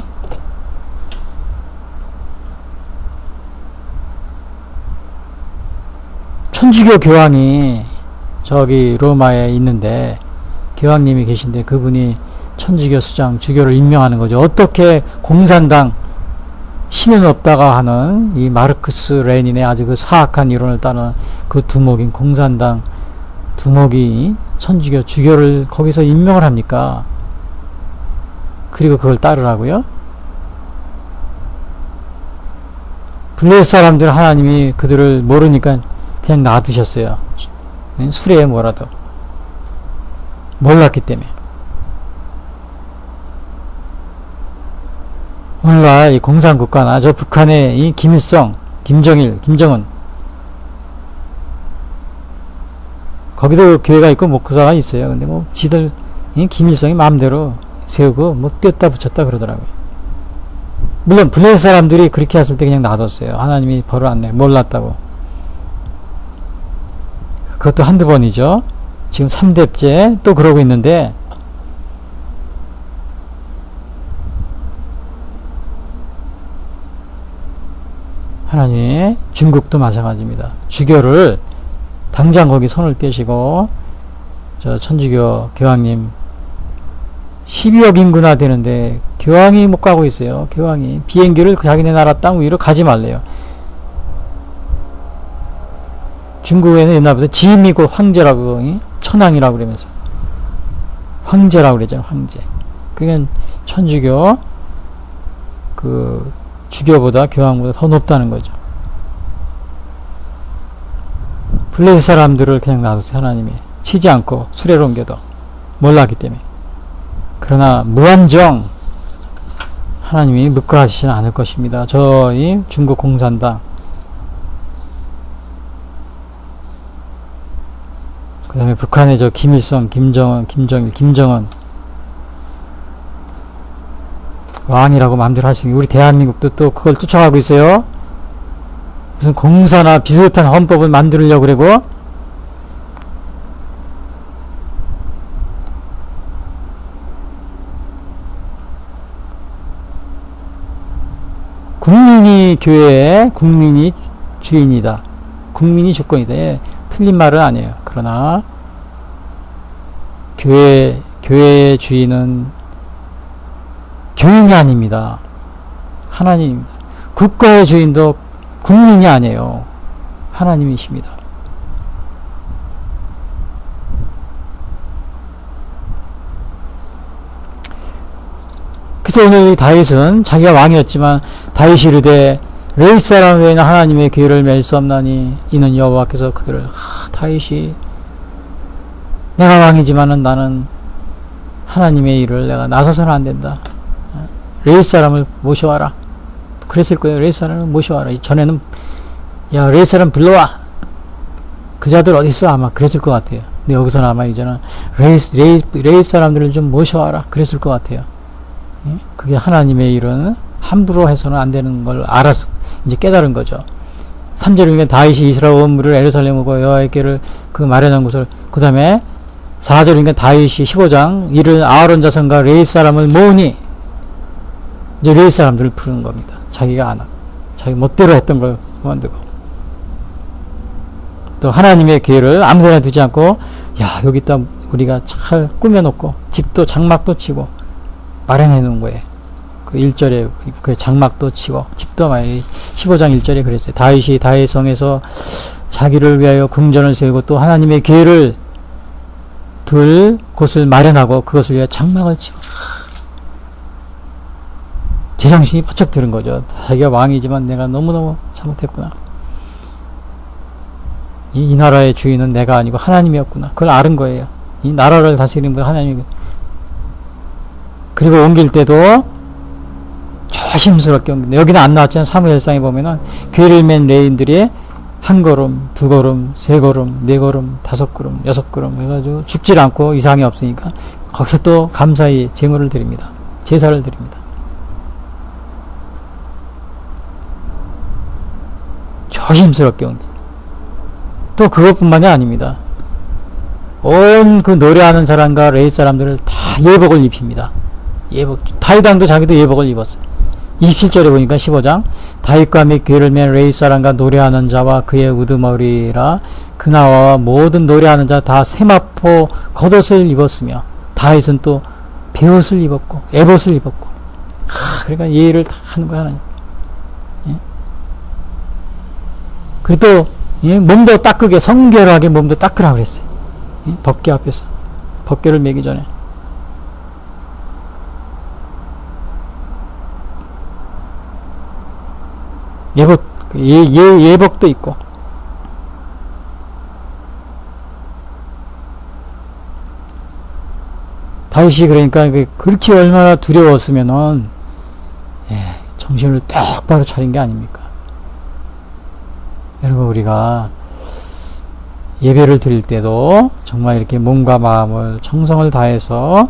Speaker 2: 천주교 교황이 저기 로마에 있는데 교황님이 계신데 그분이 천주교 수장 주교를 임명하는 거죠. 어떻게 공산당 신은 없다가 하는 이 마르크스 레닌의 아주 그 사악한 이론을 따르는 그 두목인 공산당 두목이 천주교 주교를 거기서 임명을 합니까? 그리고 그걸 따르라고요? 블레셋 사람들 하나님이 그들을 모르니까 그냥 놔두셨어요. 수레에 뭐라도 몰랐기 때문에. 오늘날 이 공산국가나 저 북한의 이 김일성, 김정일, 김정은, 거기도 교회가 있고 목사가 있어요. 근데 뭐 지들 김일성이 마음대로 세우고 뭐 뗐다 붙였다 그러더라고요. 물론 블레셋 사람들이 그렇게 했을 때 그냥 놔뒀어요. 하나님이 벌을 안 내, 몰랐다고. 그것도 한두 번이죠. 지금 3대째 또 그러고 있는데, 하나님, 중국도 마찬가지입니다. 주교를 당장 거기 손을 떼시고 저 천주교 교황님 12억 인구나 되는데 교황이 못 가고 있어요. 교황이 비행기를 자기네 나라 땅 위로 가지 말래요. 중국에는 옛날부터 지미고 황제라고, 천황이라고 그러면서 황제라고 그러잖아요. 황제. 그러니까 천주교 그 주교보다 교황보다 더 높다는 거죠. 블레셋 사람들을 그냥 놔두세요. 하나님이 치지 않고 수레로 옮겨도 몰랐기 때문에. 그러나 무한정 하나님이 묵과하시지는 않을 것입니다. 저희 중국 공산당, 그 다음에 북한의 저 김일성, 김정은, 김정일, 김정은 왕이라고 마음대로 할 수 있는, 우리 대한민국도 또 그걸 쫓아가고 있어요. 무슨 공사나 비슷한 헌법을 만들려고 그러고, 국민이 교회에, 국민이 주인이다, 국민이 주권이다. 예, 틀린 말은 아니에요. 그러나 교회의 주인은 교인이 아닙니다. 하나님입니다. 국가의 주인도 국민이 아니에요. 하나님이십니다. 그래서 오늘 다윗은 자기가 왕이었지만 다윗이 이르되 레위 사람 외에는 하나님의 기회를 맬 수 없나니 이는 여호와께서 그들을 다윗이 내가 왕이지만은 나는 하나님의 일을 내가 나서서는 안 된다. 레위 사람을 모셔와라. 그랬을 거예요. 레위 사람을 모셔와라. 전에는 야 레위 사람 불러와. 그 자들 어디 있어? 아마 그랬을 것 같아요. 근데 여기서는 아마 이제는 레위 사람들을 좀 모셔와라. 그랬을 것 같아요. 예? 그게 하나님의 일은 함부로 해서는 안 되는 걸 알아서 이제 깨달은 거죠. 3절이면 다윗이 이스라엘 온 무리를 예루살렘 오고 여호와께를 그 마련한 곳을, 그 다음에 4절이니까 다윗이 15장 이른 아하론 자손과 레위 사람을 모으니, 이제 레위 사람들을 부르는 겁니다. 자기가 안 하고 자기 멋대로 했던 걸 그만두고, 또 하나님의 기회를 아무데나 두지 않고 야 여기다 우리가 잘 꾸며놓고 집도 장막도 치고 마련해 놓은 거예요. 그 1절에 그 장막도 치고 집도 많이, 15장 1절에 그랬어요. 다윗이 다윗 성에서 자기를 위하여 궁전을 세우고 또 하나님의 기회를 둘 곳을 마련하고 그것을 위해 장막을 치고, 제정신이 바짝 드는 거죠. 자기가 왕이지만 내가 너무너무 잘못했구나. 이 나라의 주인은 내가 아니고 하나님이었구나. 그걸 아는 거예요. 이 나라를 다스리는 분 하나님이. 그리고 옮길 때도 조심스럽게 옮긴다. 여기는 안 나왔지만 사무엘상에 보면은 괴를 맨 레인들이 한 걸음, 두 걸음, 세 걸음, 네 걸음, 다섯 걸음, 여섯 걸음 해가지고 죽질 않고 이상이 없으니까 거기서 또 감사히 제물을 드립니다. 제사를 드립니다. 조심스럽게 옮깁니다. 또 그것뿐만이 아닙니다. 온 그 노래하는 사람과 레위 사람들을 다 예복을 입힙니다. 예복. 다윗왕도 자기도 예복을 입었어요. 27절에 보니까 15장 다윗과 및 괴를 맨 레위 사람과 노래하는 자와 그의 우두머리라 그나와 모든 노래하는 자 다 세마포 겉옷을 입었으며, 다윗은 또 베옷을 입었고 에봇을 입었고, 그러니까 예의를 다 하는 거야 하나님. 예? 그리고 또 예? 몸도 닦으게, 성결하게 몸도 닦으라고 그랬어요. 예? 법궤 앞에서 법궤를 매기 전에. 예복, 예복도 있고. 다윗이 그러니까 그렇게 얼마나 두려웠으면은, 정신을 똑바로 차린 게 아닙니까? 여러분, 우리가 예배를 드릴 때도 정말 이렇게 몸과 마음을, 정성을 다해서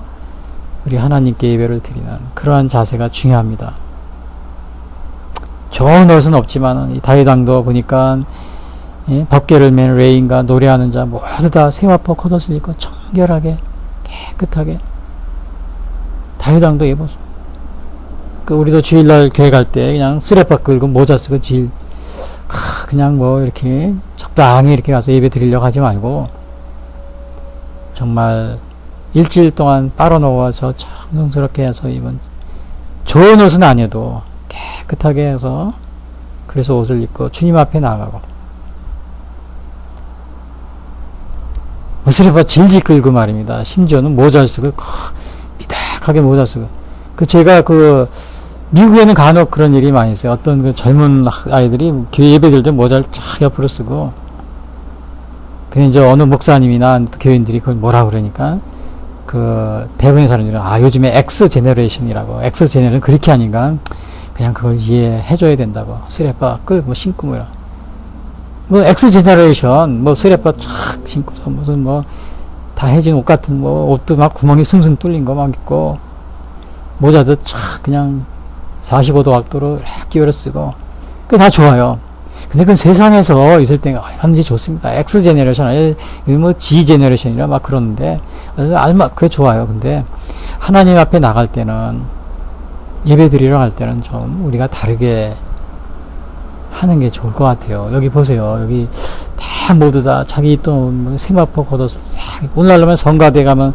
Speaker 2: 우리 하나님께 예배를 드리는 그러한 자세가 중요합니다. 좋은 옷은 없지만 이 다윗왕도 보니까 법궤를 맨 레인과 노래하는 자 모두 다 세마포 겉옷을 입고 청결하게 깨끗하게 다윗왕도 입었어. 그 우리도 주일날 교회 갈 때 그냥 쓰레빠 끌고 모자 쓰고 그냥 뭐 이렇게 적당히 이렇게 가서 예배 드리려고 하지 말고 정말 일주일 동안 빨아놓아서 정성스럽게 해서 입은 좋은 옷은 아니어도 깨끗하게 해서 그래서 옷을 입고 주님 앞에 나가고 옷을 입어 질질 끌고 말입니다. 심지어는 모자를 쓰고 삐딱하게 모자 쓰고 제가 미국에는 간혹 그런 일이 많이 있어요. 어떤 젊은 아이들이 교회 예배드릴 때 모자를 쫙 옆으로 쓰고 근데 이제 어느 목사님이나 교인들이 그걸 뭐라 그러니까 대부분의 사람들은 요즘에 X 제너레이션이라고 X 제너레이션 그렇게 하니까 그냥 그걸 이해해줘야 된다고 쓰레빠 신고 X 제너레이션 쓰레빠 쫙 신고서 무슨 다 해진 옷 같은 옷도 막 구멍이 숭숭 뚫린 거 막 있고 모자도 쫙 그냥 45도 각도로 이렇게 끼워서 쓰고 그게 다 좋아요. 근데 그건 세상에서 있을 때가 얼마든지 좋습니다. X 제너레이션 아니 G 제너레이션이라 막 그러는데 그게 좋아요. 근데 하나님 앞에 나갈 때는 예배 드리러 갈 때는 좀 우리가 다르게 하는 게 좋을 것 같아요. 여기 보세요. 여기 다 모두 다 자기 또 세마포 걷어서 오늘날로면 성가대 가면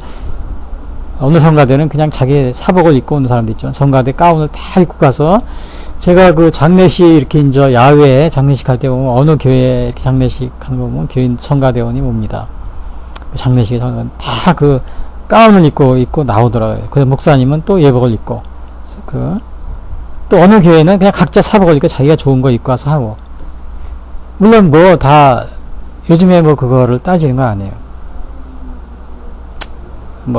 Speaker 2: 어느 성가대는 그냥 자기 사복을 입고 오는 사람도 있지만 성가대 가운을 다 입고 가서 제가 장례식 이렇게 이제 야외에 장례식 할 때 보면 어느 교회 장례식 하는 거 보면 교인 성가대원이 옵니다. 장례식에 다 가운을 입고 나오더라고요. 그래서 목사님은 또 예복을 입고 또 어느 교회는 그냥 각자 사복을 입고 자기가 좋은 거 입고 와서 하고 물론 다 요즘에 그거를 따지는 거 아니에요.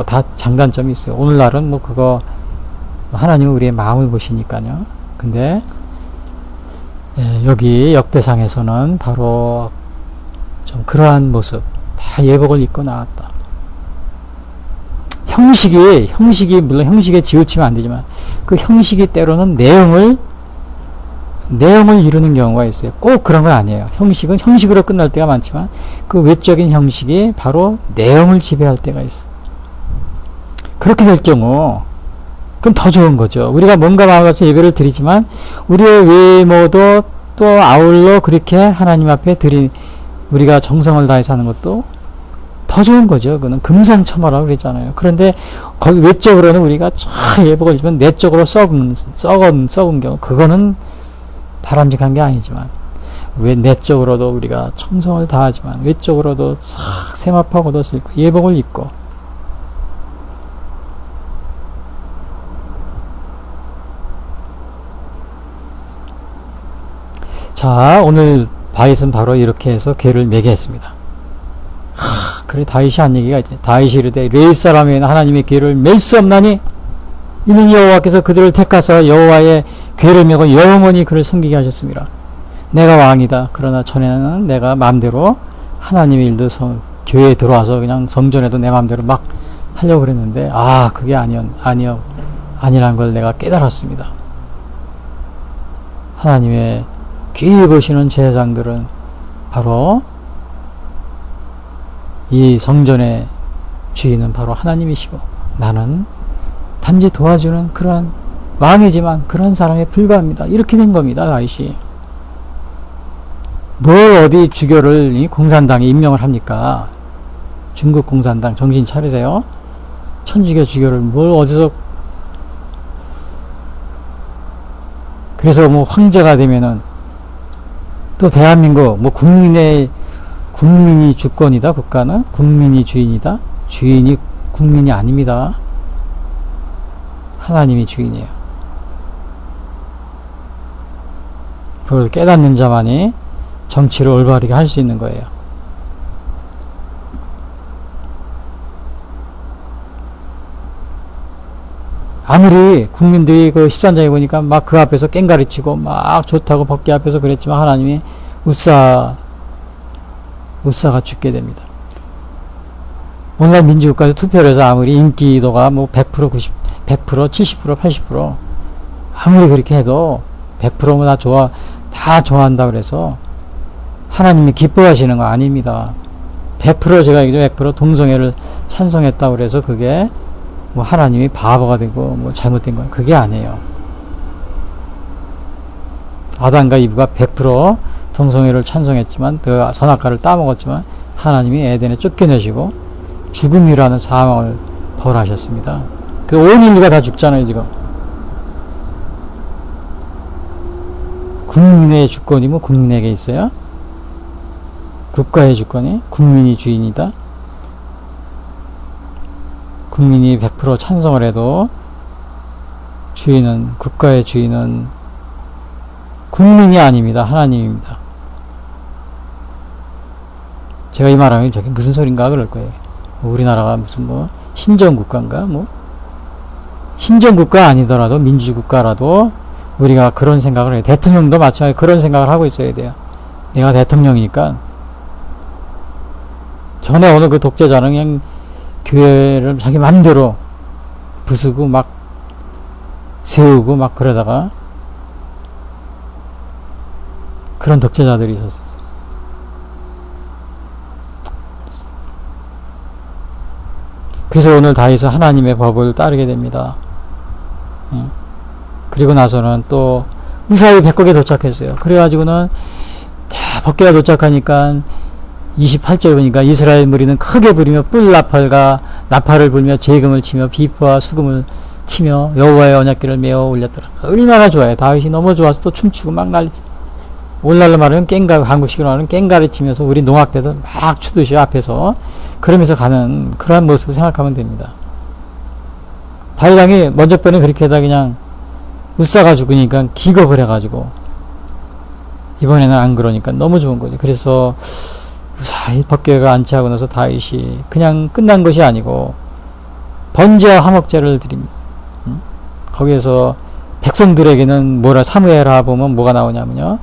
Speaker 2: 다 장단점이 있어요. 오늘날은 그거 하나님은 우리의 마음을 보시니까요. 근데 여기 역대상에서는 바로 좀 그러한 모습 다 예복을 입고 나왔다. 형식이 물론 형식에 지우치면 안 되지만 그 형식이 때로는 내용을 이루는 경우가 있어요. 꼭 그런 건 아니에요. 형식은 형식으로 끝날 때가 많지만 그 외적인 형식이 바로 내용을 지배할 때가 있어. 그렇게 될 경우 그건 더 좋은 거죠. 우리가 뭔가 마음같이 예배를 드리지만 우리의 외모도 또 아울러 그렇게 하나님 앞에 우리가 정성을 다해서 하는 것도 더 좋은 거죠. 그거는 금상첨화라고 그랬잖아요. 그런데 거기 외적으로는 우리가 쫙 예복을 입으면 내적으로 썩은 경우 그거는 바람직한 게 아니지만 내적으로도 우리가 정성을 다하지만 외적으로도 싹 세마포 걷어서 입고 예복을 입고 자, 오늘 다윗은 바로 이렇게 해서 궤를 매게 했습니다. 그래 다윗이 한 얘기가 있지. 다윗이 이르되 레위 사람에게는 하나님의 궤를 맬 수 없나니 이는 여호와께서 그들을 택하사 여호와의 궤를 메고 영원히 그를 섬기게 하셨습니다. 내가 왕이다. 그러나 전에는 내가 마음대로 하나님의 일도 교회에 들어와서 그냥 성전에도 내 마음대로 막 하려고 그랬는데 그게 아니란 걸 내가 깨달았습니다. 하나님의 귀히 보시는 제사장들은 바로 이 성전의 주인은 바로 하나님이시고 나는 단지 도와주는 그러한 왕이지만 그런 사람에 불과합니다. 이렇게 된 겁니다. 다윗이 뭘 어디 주교를 공산당에 임명을 합니까? 중국 공산당 정신 차리세요. 천주교 주교를 뭘 어디서 그래서 황제가 되면은 또 대한민국 국민이 주권이다. 국가는 국민이 주인이다. 주인이 국민이 아닙니다. 하나님이 주인이에요. 그걸 깨닫는 자만이 정치를 올바르게 할 수 있는 거예요. 아무리 국민들이 13장에 보니까 막 그 앞에서 깽가리치고 막 좋다고 법계 앞에서 그랬지만 하나님이 우사가 죽게 됩니다. 오늘날 민주국가에서 투표를 해서 아무리 인기도가 100%, 70%, 80% 아무리 그렇게 해도 100%면 다 좋아한다 그래서 하나님이 기뻐하시는 거 아닙니다. 100% 제가 얘기죠. 100% 동성애를 찬성했다고 그래서 그게 하나님이 바보가 되고 잘못된 거예요. 그게 아니에요. 아담과 이브가 100% 동성애를 찬성했지만 그 선악과를 따먹었지만 하나님이 에덴에 쫓겨내시고 죽음이라는 사망을 벌하셨습니다. 그 온 인류가 다 죽잖아요, 지금. 국민의 주권이 뭐 국민에게 있어요? 국가의 주권이 국민이 주인이다. 국민이 100% 찬성을 해도 주인은, 국가의 주인은 국민이 아닙니다. 하나님입니다. 제가 이 말하면 저게 무슨 소린가 그럴 거예요. 우리나라가 무슨 뭐 신정국가인가 뭐 신정국가 아니더라도 민주국가라도 우리가 그런 생각을 해요. 대통령도 마찬가지로 그런 생각을 하고 있어야 돼요. 내가 대통령이니까. 전에 어느 그 독재자는 그냥 교회를 자기 맘대로 부수고 막 세우고 막 그러다가 그런 독재자들이 있었어요. 그래서 오늘 다윗은 하나님의 법을 따르게 됩니다. 그리고 나서는 또 무사히 백곡에 도착했어요. 그래가지고는 백곡에 도착하니까 28절 보니까 이스라엘 무리는 크게 부리며 뿔나팔과 나팔을 불며 재금을 치며 비포와 수금을 치며 여호와의 언약궤를 메어 올렸더라. 얼마나 좋아요. 다윗이 너무 좋아서 또 춤추고 막 난리지. 오늘날로 말하면 깽가, 한국식으로 말하면 깽가를 치면서 우리 농악 때도 막 추듯이 앞에서 그러면서 가는 그러한 모습을 생각하면 됩니다. 다윗 왕이 먼저 번에 그렇게 하다 그냥 웃사가 죽으니까 기겁을 해가지고 이번에는 안 그러니까 너무 좋은 거죠. 그래서 무사히 법궤가 안치하고 나서 다윗이 그냥 끝난 것이 아니고 번제와 화목제를 드립니다. 거기에서 백성들에게는 뭐라 사무엘하 보면 뭐가 나오냐면요.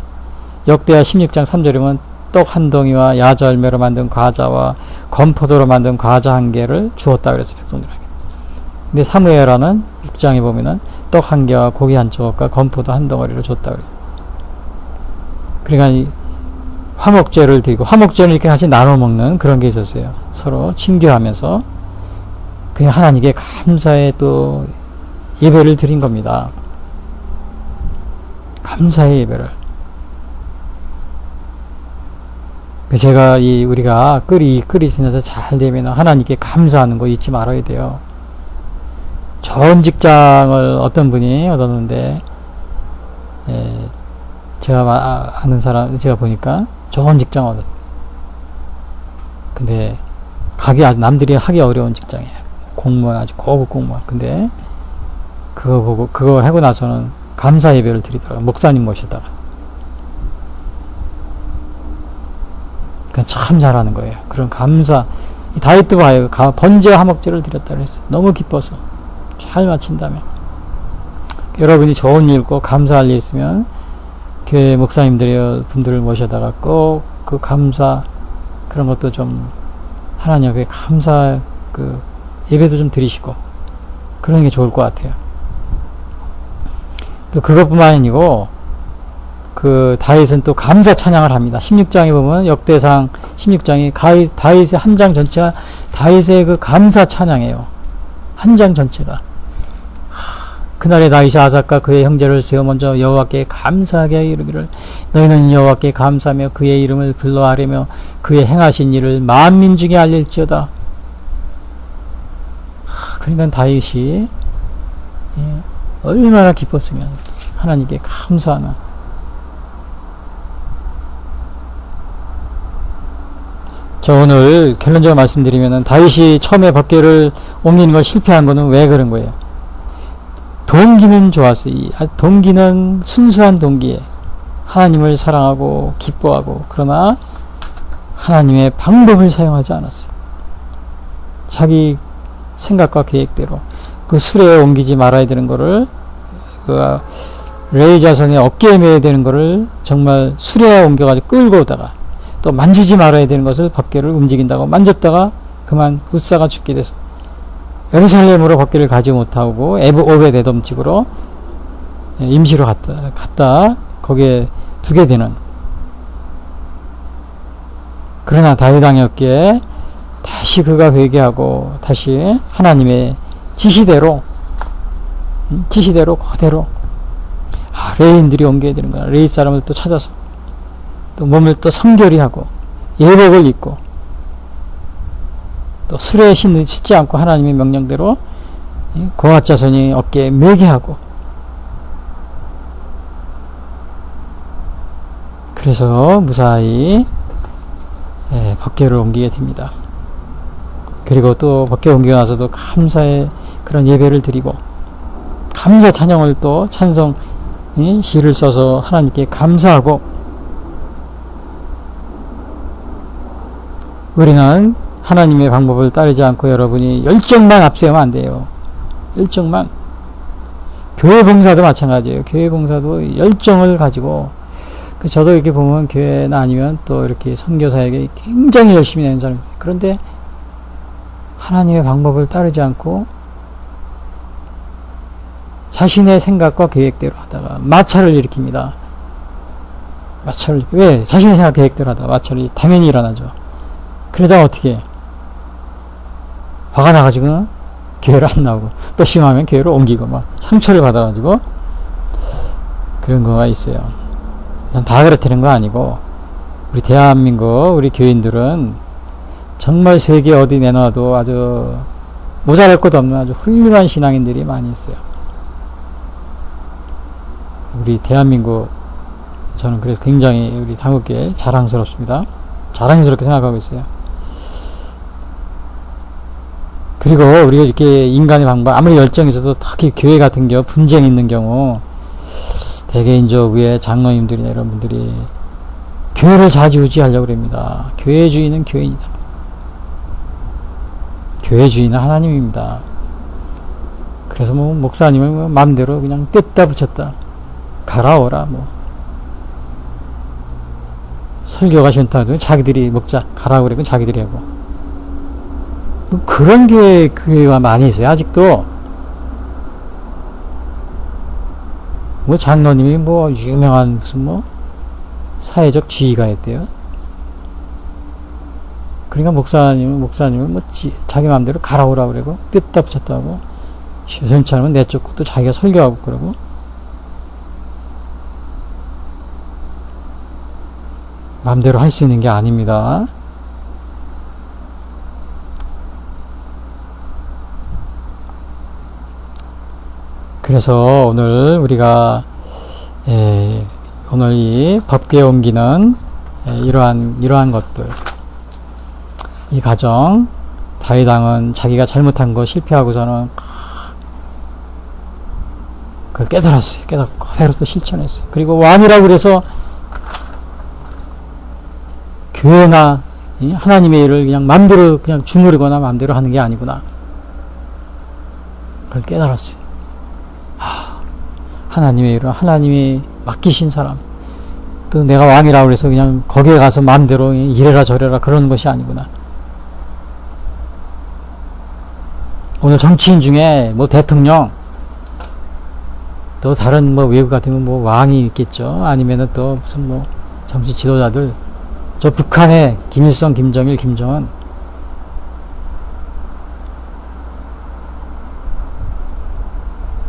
Speaker 2: 역대하 16장 3절이면 떡 한 덩이와 야자 열매로 만든 과자와 건포도로 만든 과자 한 개를 주었다 그랬어요. 백성들에게. 근데 사무엘하는 6장에 보면은 떡 한 개와 고기 한 조각과 건포도 한 덩어리를 줬다 그래요. 그러니까 이 화목제를 드리고 화목제를 이렇게 같이 나눠 먹는 그런 게 있었어요. 서로 친교하면서 그냥 하나님께 감사의 또 예배를 드린 겁니다. 감사의 예배를. 제가 우리가 끓이시면서 잘 되면 하나님께 감사하는 거 잊지 말아야 돼요. 좋은 직장을 어떤 분이 얻었는데, 제가 아는 사람, 제가 보니까 좋은 직장 얻었어요. 근데, 남들이 하기 어려운 직장이에요. 공무원, 아주 고급 공무원. 근데, 그거 하고 나서는 감사 예배를 드리더라고요. 목사님 모시다가. 그러니까 참 잘하는 거예요. 그런 감사. 다윗도 봐요. 번제와 화목제를 드렸다 그랬어요. 너무 기뻐서. 잘 마친다면. 여러분이 좋은 일 있고 감사할 일 있으면 교회 목사님들이 분들을 모셔다가 꼭 그 감사 그런 것도 좀 하나님 앞에 감사 예배도 좀 드리시고 그런 게 좋을 것 같아요. 또 그것뿐만 아니고 다윗은 또 감사 찬양을 합니다. 16장에 보면 역대상 16장이 다윗의 한 장 전체가 다윗의 그 감사 찬양이에요. 한 장 전체가. 그날에 다윗이 아삭과 그의 형제를 세워 먼저 여호와께 감사하게 이르기를 너희는 여호와께 감사하며 그의 이름을 불러 아뢰며 그의 행하신 일을 만민 중에 알릴지어다. 그러니까 다윗이 얼마나 기뻤으면 하나님께 감사하나. 저 오늘 결론적으로 말씀드리면은 다윗이 처음에 법궤를 옮기는 걸 실패한 거는 왜 그런 거예요? 동기는 좋았어요. 동기는 순수한 동기에 하나님을 사랑하고 기뻐하고 그러나 하나님의 방법을 사용하지 않았어요. 자기 생각과 계획대로 그 수레에 옮기지 말아야 되는 거를 레위 자손의 어깨에 매야 되는 거를 정말 수레에 옮겨가지고 끌고 오다가 또 만지지 말아야 되는 것을 법궤를 움직인다고 만졌다가 그만 웃사가 죽게 돼서 예루살렘으로 법궤를 가지 못하고 오벳에돔 집으로 임시로 갔다 거기에 두게 되는. 그러나 다윗 왕의 어깨에 다시 그가 회개하고 다시 하나님의 지시대로 그대로 레위인들이 옮겨야 되는 거야. 레위 사람을 또 찾아서 또 몸을 또 성결히 하고 예복을 입고 또 술에 씻지 않고 하나님의 명령대로 고앗 자손이 어깨에 매게 하고, 그래서 무사히 법궤를 옮기게 됩니다. 그리고 또 법궤 옮기고 나서도 감사의 그런 예배를 드리고, 감사 찬양을 또 찬송 시를 써서 하나님께 감사하고, 우리는 하나님의 방법을 따르지 않고 여러분이 열정만 앞세우면 안 돼요. 열정만. 교회 봉사도 마찬가지예요. 교회 봉사도 열정을 가지고, 저도 이렇게 보면 교회나 아니면 또 이렇게 선교사에게 굉장히 열심히 내는 사람이에요. 그런데 하나님의 방법을 따르지 않고 자신의 생각과 계획대로 하다가 마찰을 일으킵니다. 마찰을, 왜? 자신의 생각 계획대로 하다가 마찰이 당연히 일어나죠. 그러다가 어떻게 해? 화가 나가지고 교회를 안 나오고, 또 심하면 교회를 옮기고 막 상처를 받아가지고 그런 거가 있어요. 다 그렇다는 거 아니고, 우리 대한민국 우리 교인들은 정말 세계 어디 내놔도 아주 모자랄 것 없는 아주 훌륭한 신앙인들이 많이 있어요. 우리 대한민국, 저는 그래서 굉장히 우리 한국교회 자랑스럽습니다. 자랑스럽게 생각하고 있어요. 그리고 우리가 이렇게 인간의 방법, 아무리 열정이 있어도 특히 교회 같은 경우 분쟁이 있는 경우 대개 이제 위에 장로님들이나 이런 분들이 교회를 좌지우지하려고 합니다. 교회주의는 교인이다. 교회주의는 하나님입니다. 그래서 뭐 목사님을 마음대로 그냥 뗐다 붙였다 갈아오라, 뭐 설교가 싫다고 자기들이 먹자 가라고 그러면 자기들이 하고, 뭐 그런 교회가 많이 있어요. 아직도 뭐 장로님이 뭐 유명한 무슨 뭐 사회적 지휘가였대요. 그러니까 목사님은 뭐 자기 마음대로 가라오라 그러고 뜯다 붙였다 하고, 시선치 않으면 내쫓고 또 자기가 설교하고 그러고, 마음대로 할 수 있는 게 아닙니다. 그래서 오늘 우리가 오늘 이 법궤에 옮기는 이러한 것들, 이 가정, 다윗 왕은 자기가 잘못한 거 실패하고서는 그걸 깨달았어요. 깨닫고 그대로 또 실천했어요. 그리고 왕이라고 그래서 교회나 하나님의 일을 그냥 마음대로 그냥 주무르거나 마음대로 하는 게 아니구나, 그걸 깨달았어요. 하나님의 일은 하나님이 맡기신 사람, 또 내가 왕이라고 해서 그냥 거기에 가서 마음대로 이래라 저래라 그러는 것이 아니구나. 오늘 정치인 중에 뭐 대통령, 또 다른 뭐 외국 같으면 뭐 왕이 있겠죠. 아니면은 또 무슨 뭐 정치 지도자들, 저 북한의 김일성, 김정일, 김정은,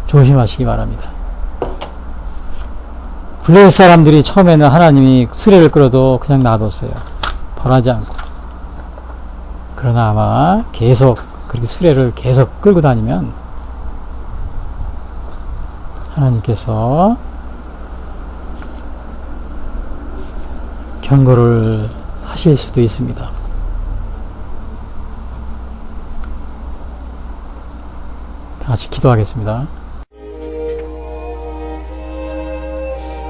Speaker 2: 조심하시기 바랍니다. 블레셋 사람들이 처음에는 하나님이 수레를 끌어도 그냥 놔뒀어요. 벌하지 않고. 그러나 아마 계속 그렇게 수레를 계속 끌고 다니면 하나님께서 경고를 하실 수도 있습니다. 다시 기도하겠습니다.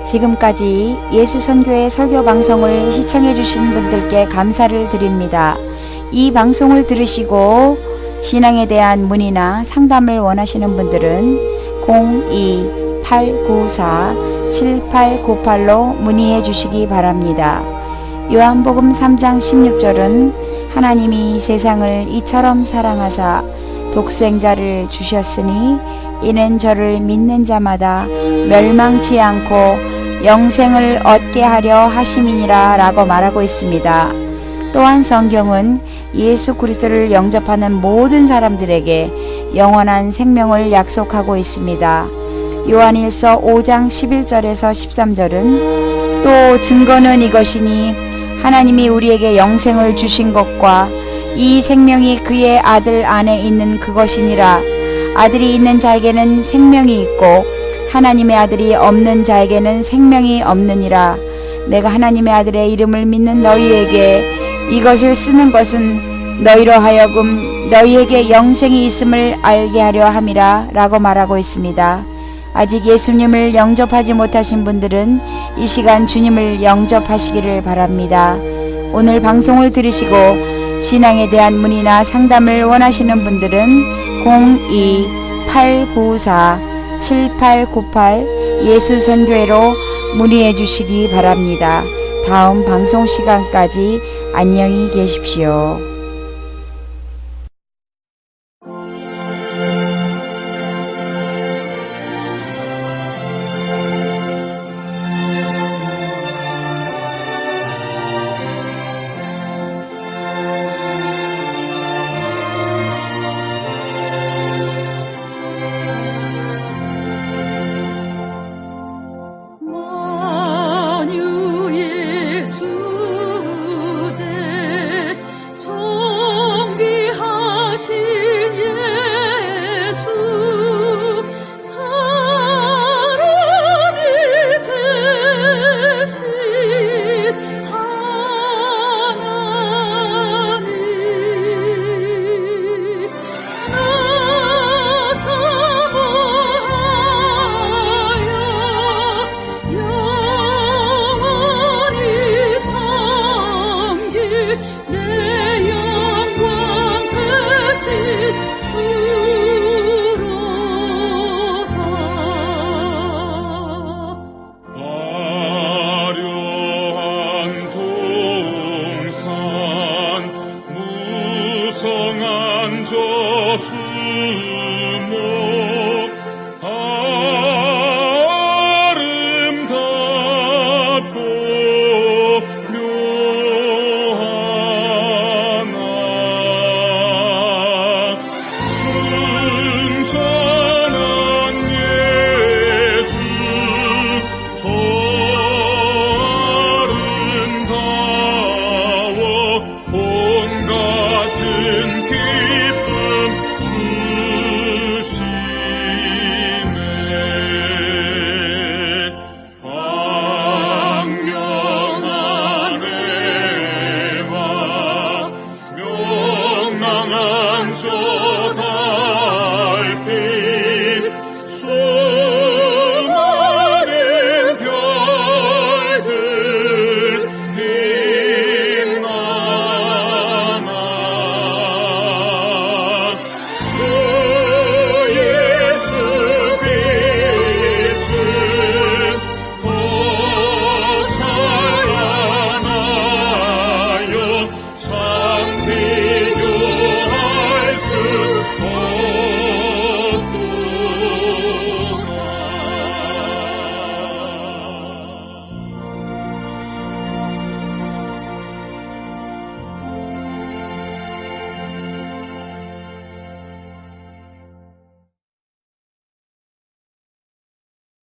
Speaker 1: 지금까지 예수선교회 설교 방송을 시청해 주신 분들께 감사를 드립니다. 이 방송을 들으시고 신앙에 대한 문의나 상담을 원하시는 분들은 02-894-7898로 문의해 주시기 바랍니다. 요한복음 3장 16절은 하나님이 세상을 이처럼 사랑하사 독생자를 주셨으니 이는 저를 믿는 자마다 멸망치 않고 영생을 얻게 하려 하심이니라 라고 말하고 있습니다. 또한 성경은 예수 그리스도를 영접하는 모든 사람들에게 영원한 생명을 약속하고 있습니다. 요한일서 5장 11절에서 13절은 또 증거는 이것이니 하나님이 우리에게 영생을 주신 것과 이 생명이 그의 아들 안에 있는 그것이니라. 아들이 있는 자에게는 생명이 있고 하나님의 아들이 없는 자에게는 생명이 없느니라. 내가 하나님의 아들의 이름을 믿는 너희에게 이것을 쓰는 것은 너희로 하여금 너희에게 영생이 있음을 알게 하려 함이라 라고 말하고 있습니다. 아직 예수님을 영접하지 못하신 분들은 이 시간 주님을 영접하시기를 바랍니다. 오늘 방송을 들으시고 신앙에 대한 문의나 상담을 원하시는 분들은 02-894-7898 예수선교회로 문의해 주시기 바랍니다. 다음 방송 시간까지 안녕히 계십시오.